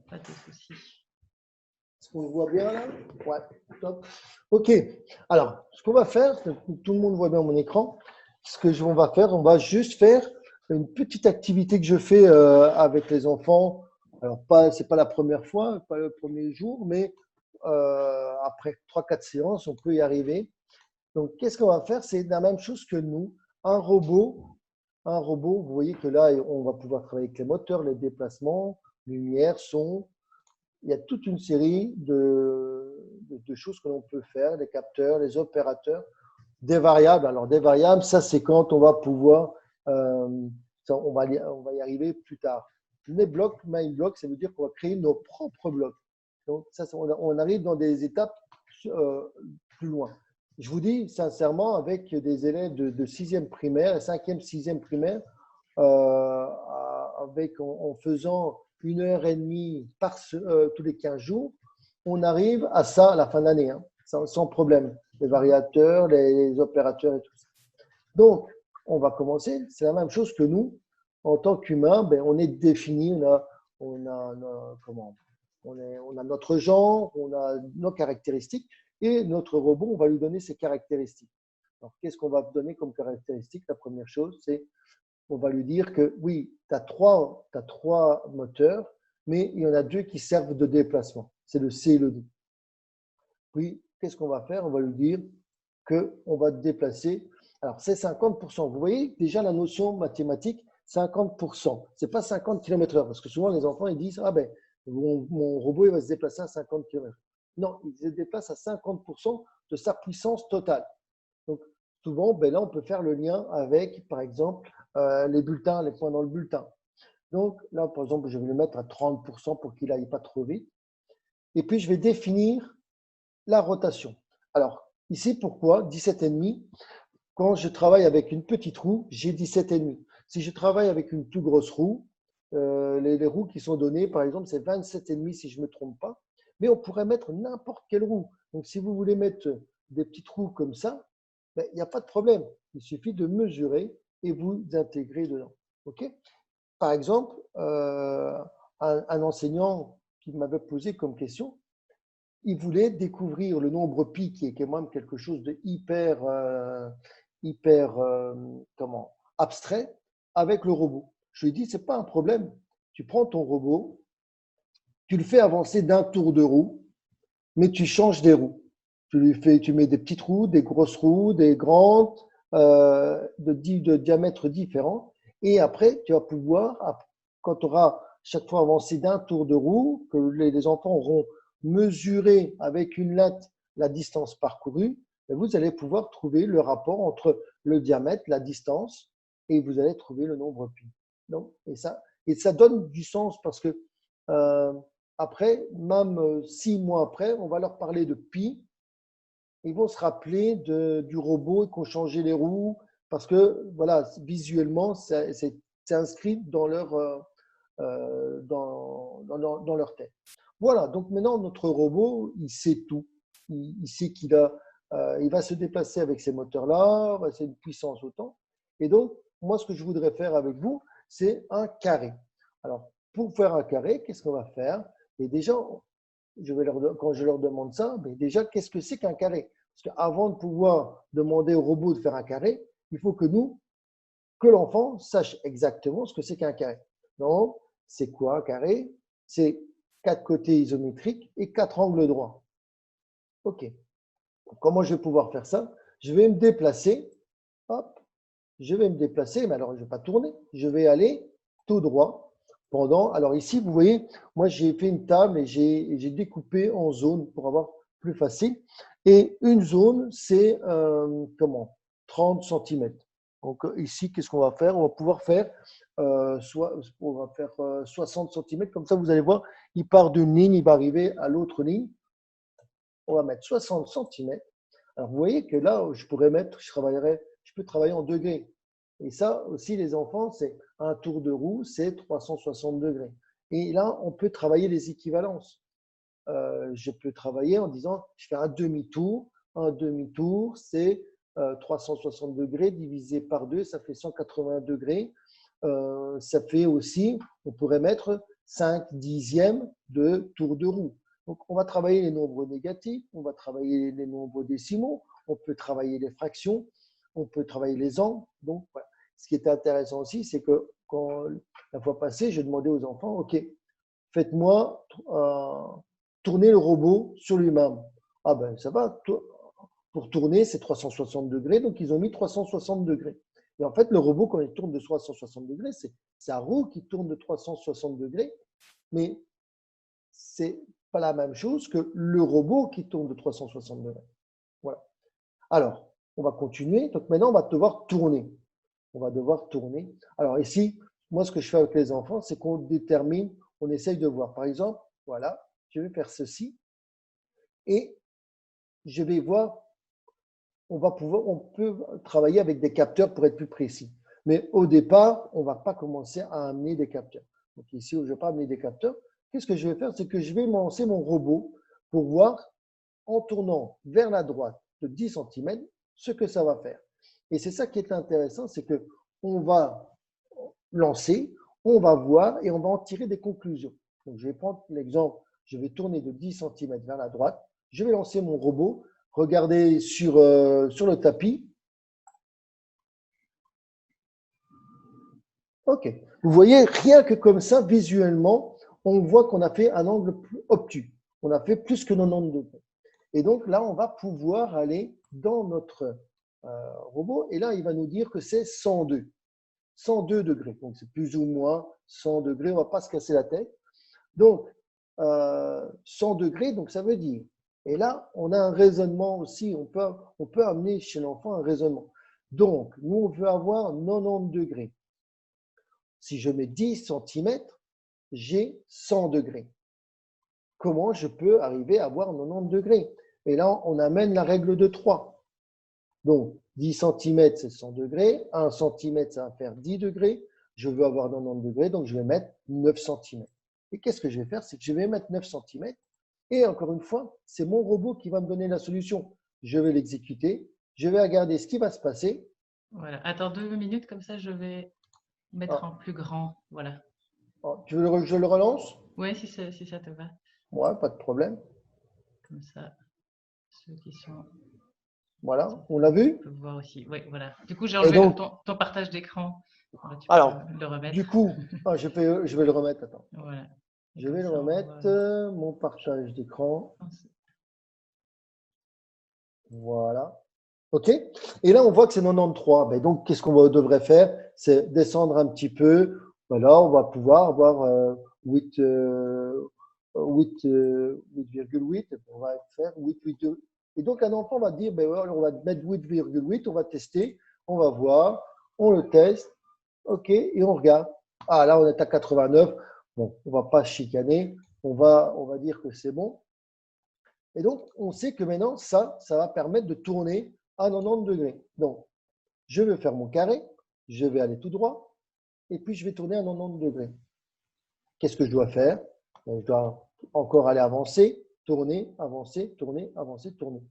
pas de souci. Est-ce qu'on le voit bien là? Ouais, top. Ok, alors, ce qu'on va faire, c'est que tout le monde voit bien mon écran. Ce que on va faire, on va juste faire une petite activité que je fais avec les enfants. Alors, c'est pas la première fois, pas le premier jour, mais après 3-4 séances, on peut y arriver. Donc, qu'est-ce qu'on va faire? C'est la même chose que nous. Un robot, vous voyez que là, on va pouvoir travailler avec les moteurs, les déplacements. lumière, son. Il y a toute une série de choses que l'on peut faire, les capteurs, les opérateurs, des variables. Alors, des variables, ça, c'est quand on va pouvoir, on va y arriver plus tard. Les blocs, mind block, ça veut dire qu'on va créer nos propres blocs. Donc, ça, on arrive dans des étapes plus loin. Je vous dis sincèrement, avec des élèves de 6e primaire, 5e, 6e primaire, en faisant 1 heure et demie tous les 15 jours, on arrive à ça à la fin d'année, hein, sans problème. Les variateurs, les opérateurs et tout ça. Donc, on va commencer. C'est la même chose que nous, en tant qu'humains, ben, on est défini, on a notre genre, on a nos caractéristiques et notre robot, on va lui donner ses caractéristiques. Alors, qu'est-ce qu'on va donner comme caractéristique? La première chose, c'est on va lui dire que oui, tu as trois moteurs, mais il y en a 2 qui servent de déplacement. C'est le C et le D. Puis, qu'est-ce qu'on va faire? On va lui dire qu'on va déplacer. Alors, c'est 50%. Vous voyez déjà la notion mathématique, 50%. Ce n'est pas 50 km/h, parce que souvent les enfants ils disent ah ben, mon robot il va se déplacer à 50 km/h. Non, il se déplace à 50% de sa puissance totale. Donc, souvent, ben là, on peut faire le lien avec, par exemple, les bulletins, les points dans le bulletin. Donc, là, par exemple, je vais le mettre à 30% pour qu'il n'aille pas trop vite. Et puis, je vais définir la rotation. Alors, ici, pourquoi 17,5? Quand je travaille avec une petite roue, j'ai 17,5. Si je travaille avec une plus grosse roue, les roues qui sont données, par exemple, c'est 27,5 si je ne me trompe pas. Mais on pourrait mettre n'importe quelle roue. Donc, si vous voulez mettre des petites roues comme ça, ben, il n'y a pas de problème. Il suffit de mesurer et vous intégrer dedans. Okay? Par exemple, un enseignant qui m'avait posé comme question, il voulait découvrir le nombre pi, qui est quand même quelque chose de hyper abstrait, avec le robot. Je lui ai dit, ce n'est pas un problème. Tu prends ton robot, tu le fais avancer d'un tour de roue, mais tu changes des roues. Tu mets des petites roues, des grosses roues, des grandes, de diamètres différents. Et après, tu vas pouvoir, quand tu auras chaque fois avancé d'un tour de roue, que les enfants auront mesuré avec une latte la distance parcourue, vous allez pouvoir trouver le rapport entre le diamètre, la distance, et vous allez trouver le nombre pi. Donc, et ça donne du sens parce que après, même 6 mois après, on va leur parler de pi. Ils vont se rappeler du robot qui ont changé les roues parce que voilà, visuellement, c'est inscrit dans leur tête. Voilà, donc maintenant, notre robot, il sait tout. Il sait qu'il va se déplacer avec ces moteurs-là, c'est une puissance autant. Et donc, moi, ce que je voudrais faire avec vous, c'est un carré. Alors, pour faire un carré, qu'est-ce qu'on va faire? Et déjà, quand je leur demande ça, mais déjà, qu'est-ce que c'est qu'un carré? Parce qu'avant de pouvoir demander au robot de faire un carré, il faut que l'enfant sache exactement ce que c'est qu'un carré. Donc, c'est quoi un carré? C'est 4 côtés isométriques et 4 angles droits. OK. Comment je vais pouvoir faire ça? Je vais me déplacer. Hop. Je vais me déplacer, mais alors je ne vais pas tourner. Je vais aller tout droit pendant. Alors ici, vous voyez, moi j'ai fait une table et j'ai découpé en zones pour avoir plus facile. Et une zone, c'est 30 cm. Donc ici, qu'est-ce qu'on va faire? On va pouvoir faire, on va faire 60 cm. Comme ça, vous allez voir, il part d'une ligne, il va arriver à l'autre ligne. On va mettre 60 cm. Alors vous voyez que là, je peux travailler en degrés. Et ça aussi, les enfants, c'est un tour de roue, c'est 360 degrés. Et là, on peut travailler les équivalences. Je peux travailler en disant, je fais un demi-tour. Un demi-tour, c'est 360 degrés divisé par 2, ça fait 180 degrés. Ça fait aussi, on pourrait mettre 5 dixièmes de tour de roue. Donc, on va travailler les nombres négatifs, on va travailler les nombres décimaux, on peut travailler les fractions, on peut travailler les angles. Donc, voilà. Ce qui était intéressant aussi, c'est que quand la fois passée, j'ai demandé aux enfants, OK, faites-moi tourner le robot sur lui-même. Ah ben, ça va, pour tourner, c'est 360 degrés, donc ils ont mis 360 degrés. Et en fait, le robot, quand il tourne de 360 degrés, c'est sa roue qui tourne de 360 degrés. mais ce n'est pas la même chose que le robot qui tourne de 360 degrés. Voilà. Alors, on va continuer. Donc maintenant, on va devoir tourner. On va devoir tourner. Alors ici, moi, ce que je fais avec les enfants, c'est qu'on détermine, on essaye de voir. Par exemple, voilà, je vais faire ceci et je vais voir, on peut travailler avec des capteurs pour être plus précis. Mais au départ, on ne va pas commencer à amener des capteurs. Donc ici, je ne vais pas amener des capteurs. Qu'est-ce que je vais faire? C'est que je vais lancer mon robot pour voir, en tournant vers la droite de 10 cm, ce que ça va faire. Et c'est ça qui est intéressant, c'est qu'on va lancer, on va voir et on va en tirer des conclusions. Donc, je vais prendre l'exemple, je vais tourner de 10 cm vers la droite, je vais lancer mon robot, regardez sur le tapis. Ok, vous voyez, rien que comme ça, visuellement, on voit qu'on a fait un angle obtus. On a fait plus que 90 degrés. Et donc là, on va pouvoir aller dans notre robot et là, il va nous dire que c'est 102. 102 degrés. Donc, c'est plus ou moins 100 degrés. On ne va pas se casser la tête. Donc, 100 degrés, donc ça veut dire. Et là, on a un raisonnement aussi. On peut amener chez l'enfant un raisonnement. Donc, nous, on veut avoir 90 degrés. Si je mets 10 cm, j'ai 100 degrés. Comment je peux arriver à avoir 90 degrés? Et là, on amène la règle de 3. Donc, 10 cm, c'est 100 degrés. 1 cm, ça va faire 10 degrés. Je veux avoir 90 degrés, donc je vais mettre 9 cm. Et qu'est-ce que je vais faire? C'est que je vais mettre 9 cm. Et encore une fois, c'est mon robot qui va me donner la solution. Je vais l'exécuter. Je vais regarder ce qui va se passer. Voilà. Attends 2 minutes, comme ça, je vais mettre en plus grand. Voilà. Tu veux que je le relance? Oui, si ça te va. Ouais, pas de problème. Comme ça, ceux qui sont… Voilà, on l'a vu? On peut voir aussi. Oui, voilà. Du coup, j'ai enlevé donc, ton partage d'écran. Voilà, tu alors, peux le remettre. du coup, je vais le remettre. Attends. Voilà. Je vais le remettre, mon partage d'écran. Voilà. OK. Et là, on voit que c'est 93. Ben donc, qu'est-ce qu'on devrait faire? C'est descendre un petit peu. Voilà, on va pouvoir avoir 8,8. On va faire 8,8. Et donc, un enfant va dire, ben, on va mettre 8,8, on va tester, on va voir, on le teste. OK, et on regarde. Ah, là, on est à 89. Bon, on ne va pas chicaner. On va dire que c'est bon. Et donc, on sait que maintenant, ça va permettre de tourner à 90 degrés. Donc, je vais faire mon carré, je vais aller tout droit, et puis je vais tourner à 90 degrés. Qu'est-ce que je dois faire? Je dois encore aller avancer, tourner, avancer, tourner, avancer, tourner.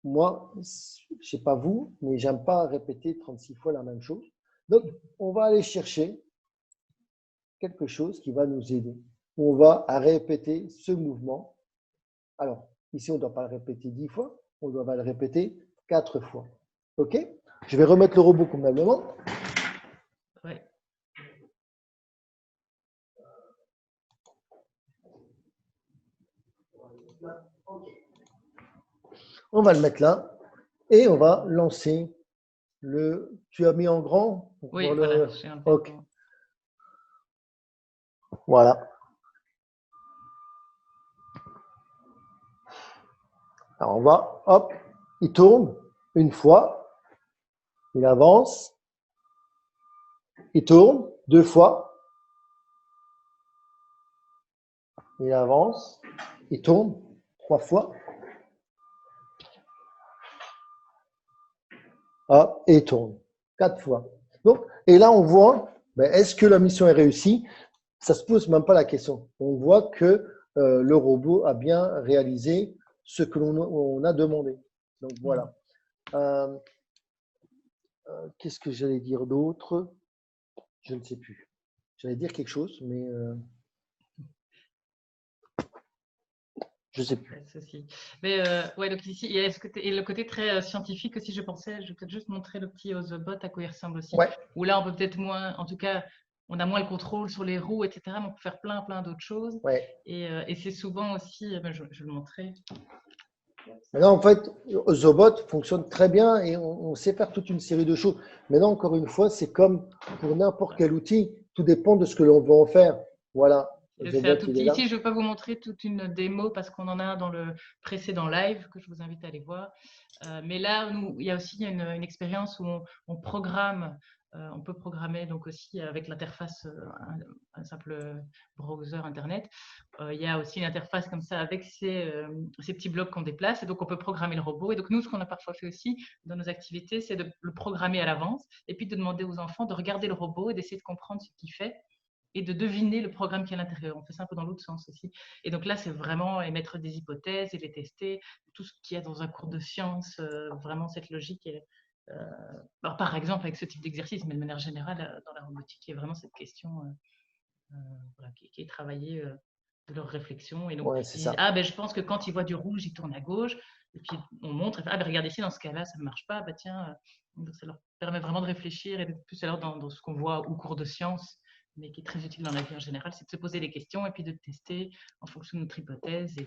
Moi, je ne sais pas vous, mais j'aime pas répéter 36 fois la même chose. Donc, on va aller chercher quelque chose qui va nous aider. On va répéter ce mouvement. Alors, ici, on ne doit pas le répéter 10 fois, on doit le répéter 4 fois. OK? Je vais remettre le robot convenablement. Oui. On va le mettre là et on va lancer le… Tu as mis en grand? Oui, voilà. OK. Voilà. Alors, on va, hop, il tourne une fois, il avance, il tourne 2 fois, il avance, il tourne 3 fois, hop, et il tourne 4 fois. Donc, et là, on voit, est-ce que la mission est réussie? Ça ne se pose même pas la question. On voit que le robot a bien réalisé ce que l'on a demandé. Donc, voilà. Qu'est-ce que j'allais dire d'autre? Je ne sais plus. J'allais dire quelque chose, mais je ne sais plus. Mais ouais, donc ici, il y a le côté très scientifique aussi, je pensais. Je vais peut-être juste montrer le petit Ozobot à quoi il ressemble aussi. Ouais. Où là, on peut peut-être moins, en tout cas, on a moins le contrôle sur les roues, etc. Mais on peut faire plein d'autres choses. Ouais. Et c'est souvent aussi, je vais le montrer. Maintenant, en fait, Ozobot fonctionne très bien et on sait faire toute une série de choses. Maintenant, encore une fois, c'est comme pour n'importe quel outil, tout dépend de ce que l'on veut en faire. Voilà. C'est un Ozobot, tout il est petit. là. Ici, je ne vais pas vous montrer toute une démo parce qu'on en a un dans le précédent live que je vous invite à aller voir. Mais là, il y a aussi une expérience où on programme, on peut programmer donc aussi avec l'interface, un simple browser Internet. Il y a aussi une interface comme ça avec ces petits blocs qu'on déplace et donc on peut programmer le robot. Et donc nous, ce qu'on a parfois fait aussi dans nos activités, c'est de le programmer à l'avance et puis de demander aux enfants de regarder le robot et d'essayer de comprendre ce qu'il fait et de deviner le programme qui est à l'intérieur. On fait ça un peu dans l'autre sens aussi. Et donc là, c'est vraiment émettre des hypothèses et les tester, tout ce qu'il y a dans un cours de sciences, vraiment cette logique. Alors, par exemple, avec ce type d'exercice, mais de manière générale, dans la robotique, il y a vraiment cette question voilà, qui est travaillée de leur réflexion. Et donc, Ouais, c'est ils disent, ça. ah ben, je pense que quand il voit du rouge, il tourne à gauche. Et puis, on montre, ah ben, regardez ici, dans ce cas-là, ça ne marche pas. Bah, tiens, donc ça leur permet vraiment de réfléchir et d'être plus alors dans ce qu'on voit au cours de sciences, mais qui est très utile dans la vie en général, c'est de se poser des questions et puis de tester en fonction de notre hypothèse et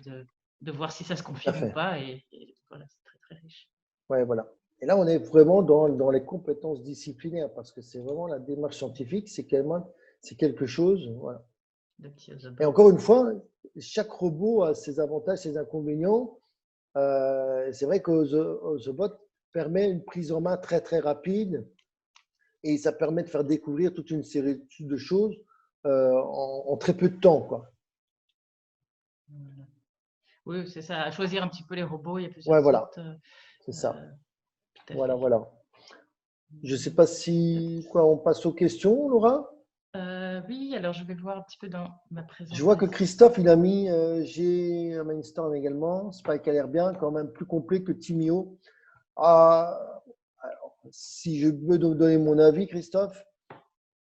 de voir si ça se Tout à confirme ou fait. pas. Et voilà, c'est très, très riche. Ouais, voilà. Et là, on est vraiment dans les compétences disciplinaires parce que c'est vraiment la démarche scientifique, c'est quelque chose. Voilà. Le petit Et Ozobot. encore une fois, chaque robot a ses avantages, ses inconvénients. C'est vrai qu'Ozobot permet une prise en main très, très rapide et ça permet de faire découvrir toute une série de choses en très peu de temps, quoi. Voilà. Oui, c'est ça. À choisir un petit peu les robots, il y a plusieurs Ouais, voilà, sortes. c'est ça. Tout à Voilà, fait. voilà. Je ne sais pas si quoi, on passe aux questions, Laura. Oui, alors je vais voir un petit peu dans ma Je vois que présentation. Christophe, il a mis j'ai un Mindstorm également. Spike a l'air bien, quand même plus complet que Timio. Ah, alors, si je veux donner mon avis, Christophe,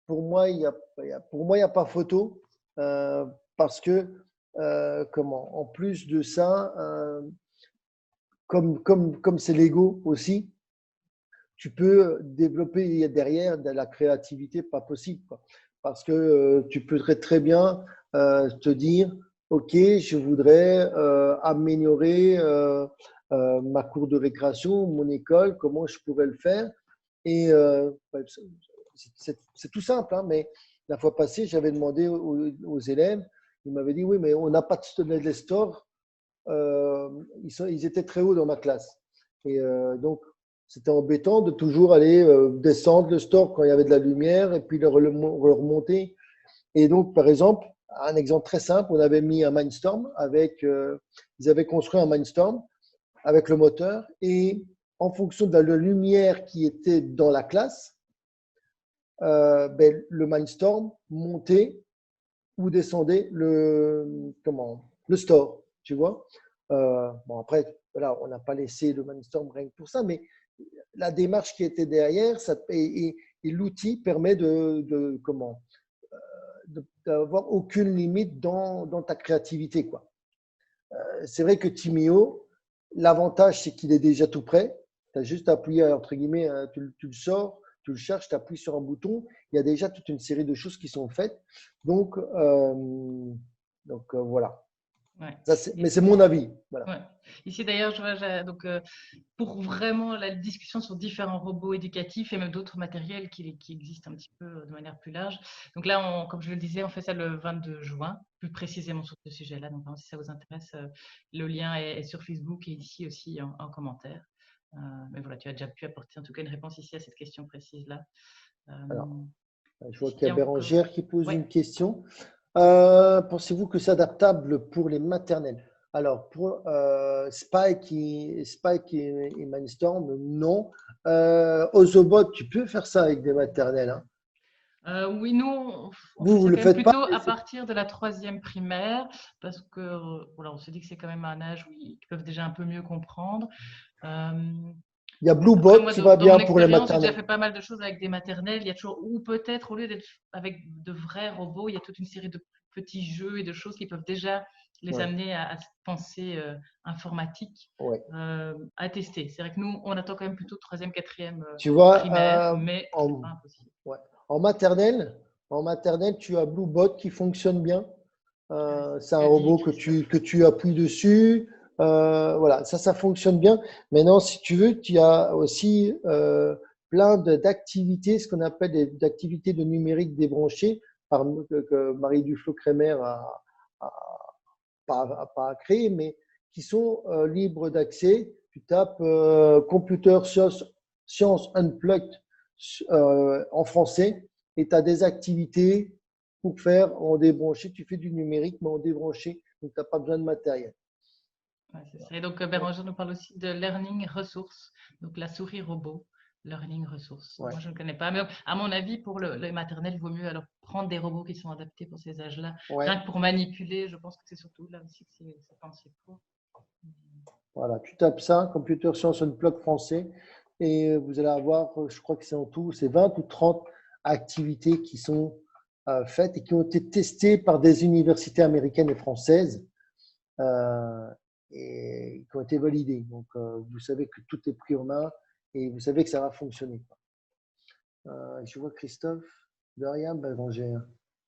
pour moi, il y a pas photo parce que en plus de ça, comme c'est Lego aussi, tu peux développer derrière de la créativité pas possible, quoi. Parce que tu peux très bien te dire, OK, je voudrais améliorer ma cour de récréation, mon école, comment je pourrais le faire. Et c'est tout simple, hein, mais la fois passée, j'avais demandé aux élèves, ils m'avaient dit, oui, mais on n'a pas de stores. Ils étaient très hauts dans ma classe. Et donc, c'était embêtant de toujours aller descendre le store quand il y avait de la lumière et puis le remonter. Et donc, par exemple, un exemple très simple, on avait mis un Mindstorm ils avaient construit un Mindstorm avec le moteur et en fonction de la lumière qui était dans la classe, le Mindstorm montait ou descendait le store, tu vois. Bon, après, voilà, on n'a pas laissé le Mindstorm rien que pour ça, mais la démarche qui était derrière et l'outil permet d'avoir aucune limite dans ta créativité, quoi. C'est vrai que Timio, l'avantage, c'est qu'il est déjà tout prêt. Tu as juste à appuyer, entre guillemets, tu le sors, tu le cherches, tu appuies sur un bouton. Il y a déjà toute une série de choses qui sont faites. Donc voilà. Ouais. Mais c'est mon avis. Voilà. Ouais. Ici d'ailleurs, je vois, donc, pour vraiment la discussion sur différents robots éducatifs et même d'autres matériels qui existent un petit peu de manière plus large. Donc là, comme je le disais, on fait ça le 22 juin, plus précisément sur ce sujet-là. Donc si ça vous intéresse, le lien est sur Facebook et ici aussi en commentaire. Mais voilà, tu as déjà pu apporter en tout cas une réponse ici à cette question précise-là. Alors, je vois S'il qu'il y y a a encore… Bérangère qui pose Ouais. une question. Pensez-vous que c'est adaptable pour les maternelles? Alors, pour Spike et Mindstorm, non. Ozobot, tu peux faire ça avec des maternelles, hein. Oui, nous, on fait Vous ça le quand même faites pas? plutôt à partir de la 3e primaire parce que voilà, on se dit que c'est quand même un âge où ils peuvent déjà un peu mieux comprendre. Il y a Après, Bluebot moi, qui va dans mon bien pour les expérience, j'ai déjà maternelles. fait pas mal de choses avec des maternelles. Il y a toujours, ou peut-être, au lieu d'être avec de vrais robots, il y a toute une série de petits jeux et de choses qui peuvent déjà les Ouais, amener à penser informatique, ouais. à tester. C'est vrai que nous, on attend quand même plutôt 3e, 4e Tu vois, primaire, mais c'est en, pas impossible. ouais. En maternelle, tu as Bluebot qui fonctionne bien. C'est un Que dit robot Christophe. que tu appuies dessus. Voilà, ça fonctionne bien. Maintenant, si tu veux, tu as aussi plein d'activités, ce qu'on appelle des activités de numérique débranché. que Marie Duflo-Crémer pas créé, mais qui sont libres d'accès. Tu tapes Computer Science Unplugged en français et tu as des activités pour faire en débranché. Tu fais du numérique, mais en débranché, donc tu n'as pas besoin de matériel. Ouais, et donc, Bérangère nous parle aussi de Learning Resource, donc la souris robot, Learning Resource. Ouais. Moi, je ne connais pas, mais à mon avis, pour le maternel, il vaut mieux alors prendre des robots qui sont adaptés pour ces âges-là. Ouais. Rien que pour manipuler, je pense que c'est surtout là aussi que c'est pensé pour. Voilà, tu tapes ça, Computer Science Unplugged français, et vous allez avoir, je crois que c'est en tout, c'est 20 ou 30 activités qui sont faites et qui ont été testées par des universités américaines et françaises et qui ont été validées. Donc, vous savez que tout est pris en main et vous savez que ça va fonctionner. Je vois Christophe, de rien,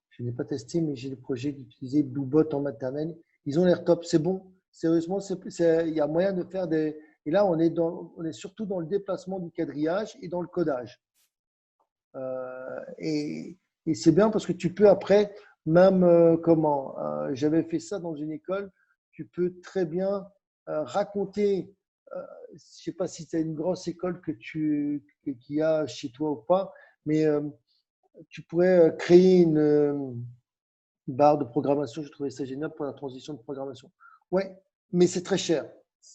je n'ai pas testé, mais j'ai le projet d'utiliser Bluebot en maternelle. Ils ont l'air top, c'est bon. Sérieusement, il y a moyen de faire des… Et là, on est surtout dans le déplacement du quadrillage et dans le codage. Et c'est bien parce que tu peux après, même j'avais fait ça dans une école, tu peux très bien raconter, je ne sais pas si tu as une grosse école qu'il y a chez toi ou pas, mais tu pourrais créer une barre de programmation. Je trouvais ça génial pour la transition de programmation. Ouais, mais c'est très cher.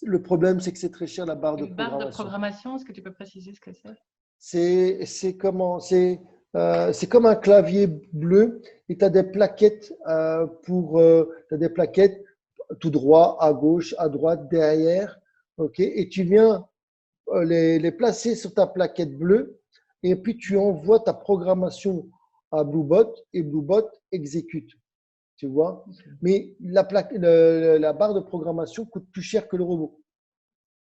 Le problème, c'est que c'est très cher la barre de Une barre de programmation. programmation, est-ce que tu peux préciser ce que c'est? C'est comme un clavier bleu et tu as des plaquettes t'as des plaquettes tout droit, à gauche, à droite, derrière. Ok, et tu viens les placer sur ta plaquette bleue et puis tu envoies ta programmation à Bluebot et Bluebot exécute. Tu vois? Okay. Mais la barre de programmation coûte plus cher que le robot.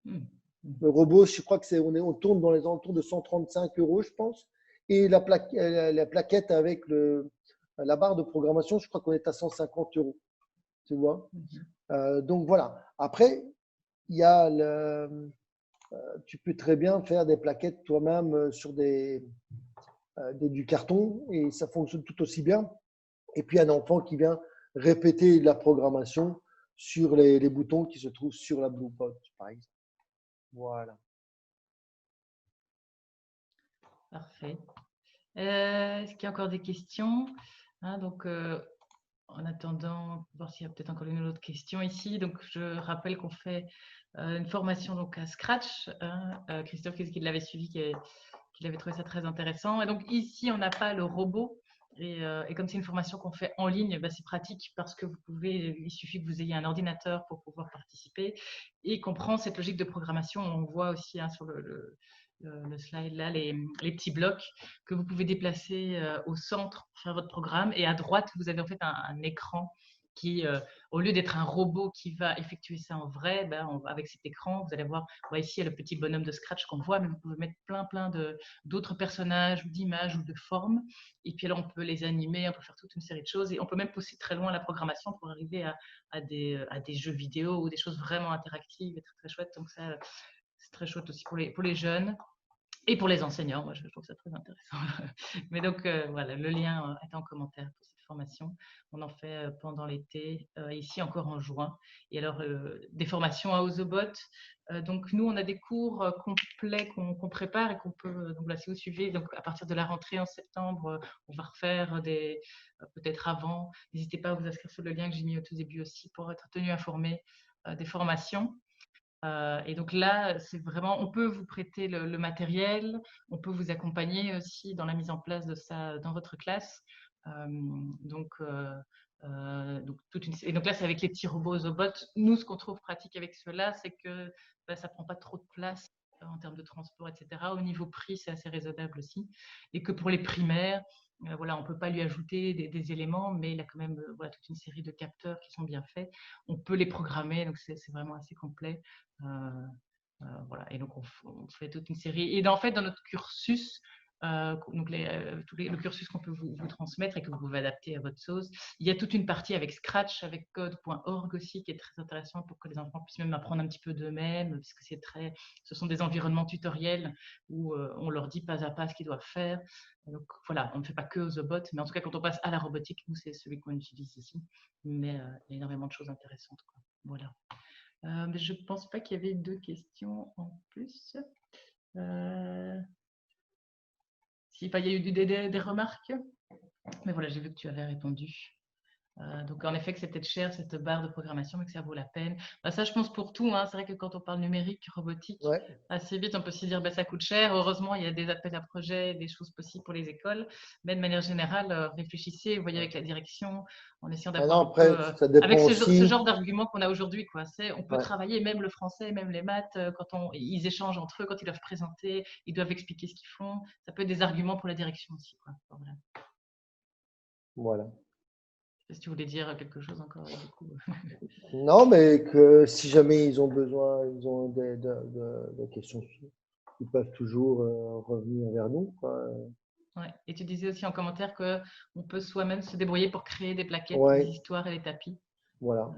Le robot, je crois que on tourne dans les alentours de 135 €, je pense. Et la plaquette avec la barre de programmation, je crois qu'on est à 150 €. Tu vois? Donc voilà. Après, il y a tu peux très bien faire des plaquettes toi-même sur du carton et ça fonctionne tout aussi bien. Et puis un enfant qui vient répéter la programmation sur les boutons qui se trouvent sur la Bluebot, par exemple. Voilà. Parfait. Est-ce qu'il y a encore des questions? Donc, en attendant, voir s'il y a peut-être encore une autre question ici. Donc, je rappelle qu'on fait une formation donc, à Scratch. Christophe, qu'est-ce qu'il l'avait suivi, qu'il avait trouvé ça très intéressant. Et donc, ici, on n'a pas le robot. Et comme c'est une formation qu'on fait en ligne, c'est pratique parce que il suffit que vous ayez un ordinateur pour pouvoir participer et comprendre cette logique de programmation. On voit aussi sur le slide là, les petits blocs que vous pouvez déplacer au centre pour faire votre programme. Et à droite, vous avez en fait un écran qui, au lieu d'être un robot qui va effectuer ça en vrai, avec cet écran, vous allez voir, ici, il y a le petit bonhomme de Scratch qu'on voit, mais vous pouvez mettre plein d'autres personnages, ou d'images, ou de formes. Et puis là, on peut les animer, on peut faire toute une série de choses. Et on peut même pousser très loin la programmation pour arriver à des jeux vidéo ou des choses vraiment interactives et très, très chouettes. Donc ça, c'est très chouette aussi pour les jeunes. Et pour les enseignants, moi je trouve ça très intéressant. Mais donc voilà, le lien est en commentaire pour cette formation. On en fait pendant l'été, ici encore en juin. Et alors, des formations à Ozobot. Donc nous, on a des cours complets qu'on prépare et qu'on peut, donc là, si vous suivez, donc à partir de la rentrée en septembre, on va refaire peut-être avant. N'hésitez pas à vous inscrire sur le lien que j'ai mis au tout début aussi pour être tenu informé des formations. Et donc là, c'est vraiment, on peut vous prêter le matériel, on peut vous accompagner aussi dans la mise en place de ça dans votre classe. Donc là, c'est avec les petits robots Zobot. Nous, ce qu'on trouve pratique avec ceux-là, c'est que ça ne prend pas trop de place en termes de transport, etc. Au niveau prix, c'est assez raisonnable aussi. Et que pour les primaires, voilà, on ne peut pas lui ajouter des éléments, mais il a quand même toute une série de capteurs qui sont bien faits. On peut les programmer, donc c'est vraiment assez complet. Voilà. Et donc, on fait toute une série. Et en fait, dans notre cursus, donc le cursus qu'on peut vous transmettre et que vous pouvez adapter à votre sauce. Il y a toute une partie avec Scratch, avec code.org aussi, qui est très intéressant pour que les enfants puissent même apprendre un petit peu d'eux-mêmes, parce que ce sont des environnements tutoriels où on leur dit pas à pas ce qu'ils doivent faire. Donc voilà, on ne fait pas que The Bot, mais en tout cas, quand on passe à la robotique, nous, c'est celui qu'on utilise ici. Mais il y a énormément de choses intéressantes, quoi. Voilà. Mais je ne pense pas qu'il y avait 2 questions en plus. Si, il y a eu des remarques, mais voilà, j'ai vu que tu avais répondu. Donc, en effet, que c'est peut-être cher cette barre de programmation, mais que ça vaut la peine. Ça, je pense pour tout. C'est vrai que quand on parle numérique, robotique, Ouais. assez vite, on peut se dire ça coûte cher. Heureusement, il y a des appels à projets, des choses possibles pour les écoles. Mais de manière générale, réfléchissez, voyez avec la direction, en essayant d'avoir Maintenant, un peu. après, ça dépend Avec ce aussi. genre d'argument qu'on a aujourd'hui, on peut Ouais. travailler même le français, même les maths, quand ils échangent entre eux, quand ils doivent présenter, ils doivent expliquer ce qu'ils font. Ça peut être des arguments pour la direction aussi, quoi. Voilà. Voilà. Si tu voulais dire quelque chose encore, du coup. Non, mais que si jamais ils ont besoin, ils ont des questions, ils peuvent toujours revenir vers nous, quoi. Ouais. Et tu disais aussi en commentaire qu'on peut soi-même se débrouiller pour créer des plaquettes, des Ouais, histoires et des tapis. voilà.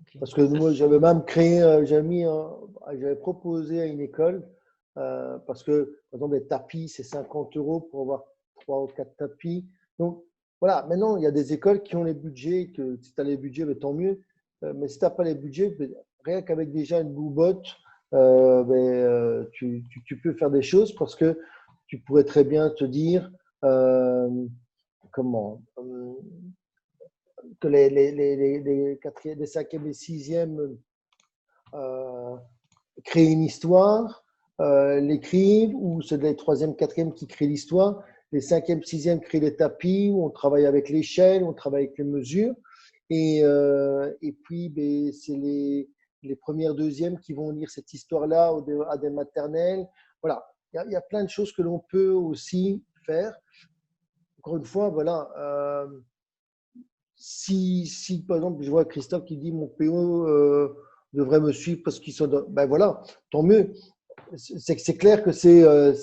Okay. Parce que moi, j'avais même créé, j'avais proposé à une école, parce que, par exemple, les tapis, c'est 50 € pour avoir 3 ou 4 tapis. Donc, voilà, maintenant, il y a des écoles qui ont les budgets, que si tu as les budgets, ben, tant mieux. Mais si tu n'as pas les budgets, ben, rien qu'avec déjà une boubotte, tu peux faire des choses parce que tu pourrais très bien te dire, comment, que les 4e, les 5e et 6e créent une histoire, l'écrivent, ou c'est les 3e, 4e qui créent l'histoire. Les 5e, 6e créent les tapis, où on travaille avec l'échelle, on travaille avec les mesures. Et puis, ben, c'est les premières, 2e qui vont lire cette histoire-là à des maternelles. Voilà, il y a plein de choses que l'on peut aussi faire. Encore une fois, voilà. Si, par exemple, je vois Christophe qui dit mon PO devrait me suivre parce qu'ils sont. Ben voilà, tant mieux. C'est clair que c'est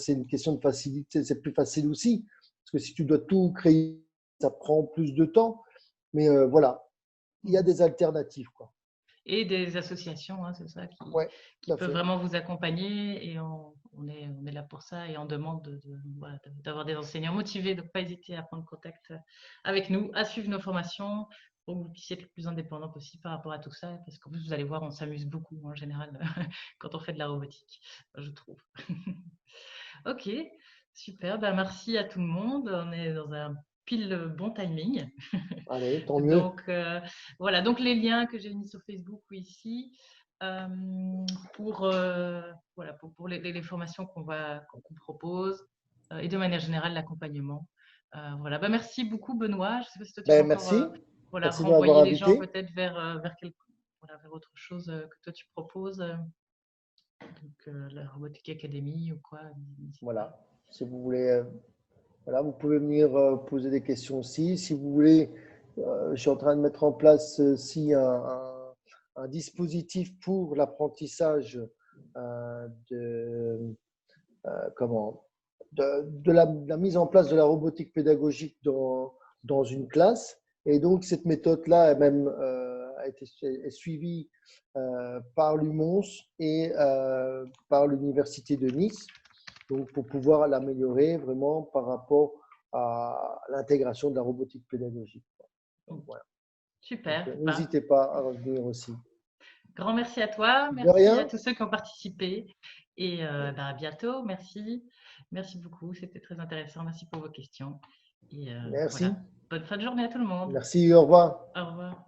une question de facilité, c'est plus facile aussi. Parce que si tu dois tout créer, ça prend plus de temps. Mais voilà, il y a des alternatives, quoi. Et des associations, c'est ça, Ouais, qui tout à peuvent fait. vraiment vous accompagner. Et on est là pour ça et on demande d'avoir des enseignants motivés. Donc, pas hésiter à prendre contact avec nous, à suivre nos formations pour que vous puissiez être le plus indépendant possible par rapport à tout ça. Parce qu'en plus, vous allez voir, on s'amuse beaucoup en général quand on fait de la robotique, je trouve. Ok, super. Merci à tout le monde. On est dans un pile bon timing. Allez, tant mieux. Donc, voilà, donc les liens que j'ai mis sur Facebook ou ici pour, voilà, pour les formations qu'on propose et de manière générale l'accompagnement. Voilà. Merci beaucoup Benoît. Je ne sais pas si toi tu veux encore Merci. voilà, Merci de m'avoir renvoyer les gens invité. peut-être vers autre chose que toi tu proposes, donc la Robotique Academy ou quoi. N'hésite pas. Voilà. Si vous voulez, voilà, vous pouvez venir poser des questions aussi. Si vous voulez, je suis en train de mettre en place aussi un dispositif pour l'apprentissage de, comment, de la mise en place de la robotique pédagogique dans une classe. Et donc, cette méthode-là même est suivie par l'UMONS et par l'Université de Nice. Donc, pour pouvoir l'améliorer vraiment par rapport à l'intégration de la robotique pédagogique. Donc, voilà. Super. N'hésitez pas à revenir aussi. Grand merci à toi, De merci à rien. tous ceux qui ont participé et à bientôt. Merci. Merci beaucoup, c'était très intéressant. Merci pour vos questions. Et Merci. voilà, bonne fin de journée à tout le monde. Merci, au revoir. Au revoir.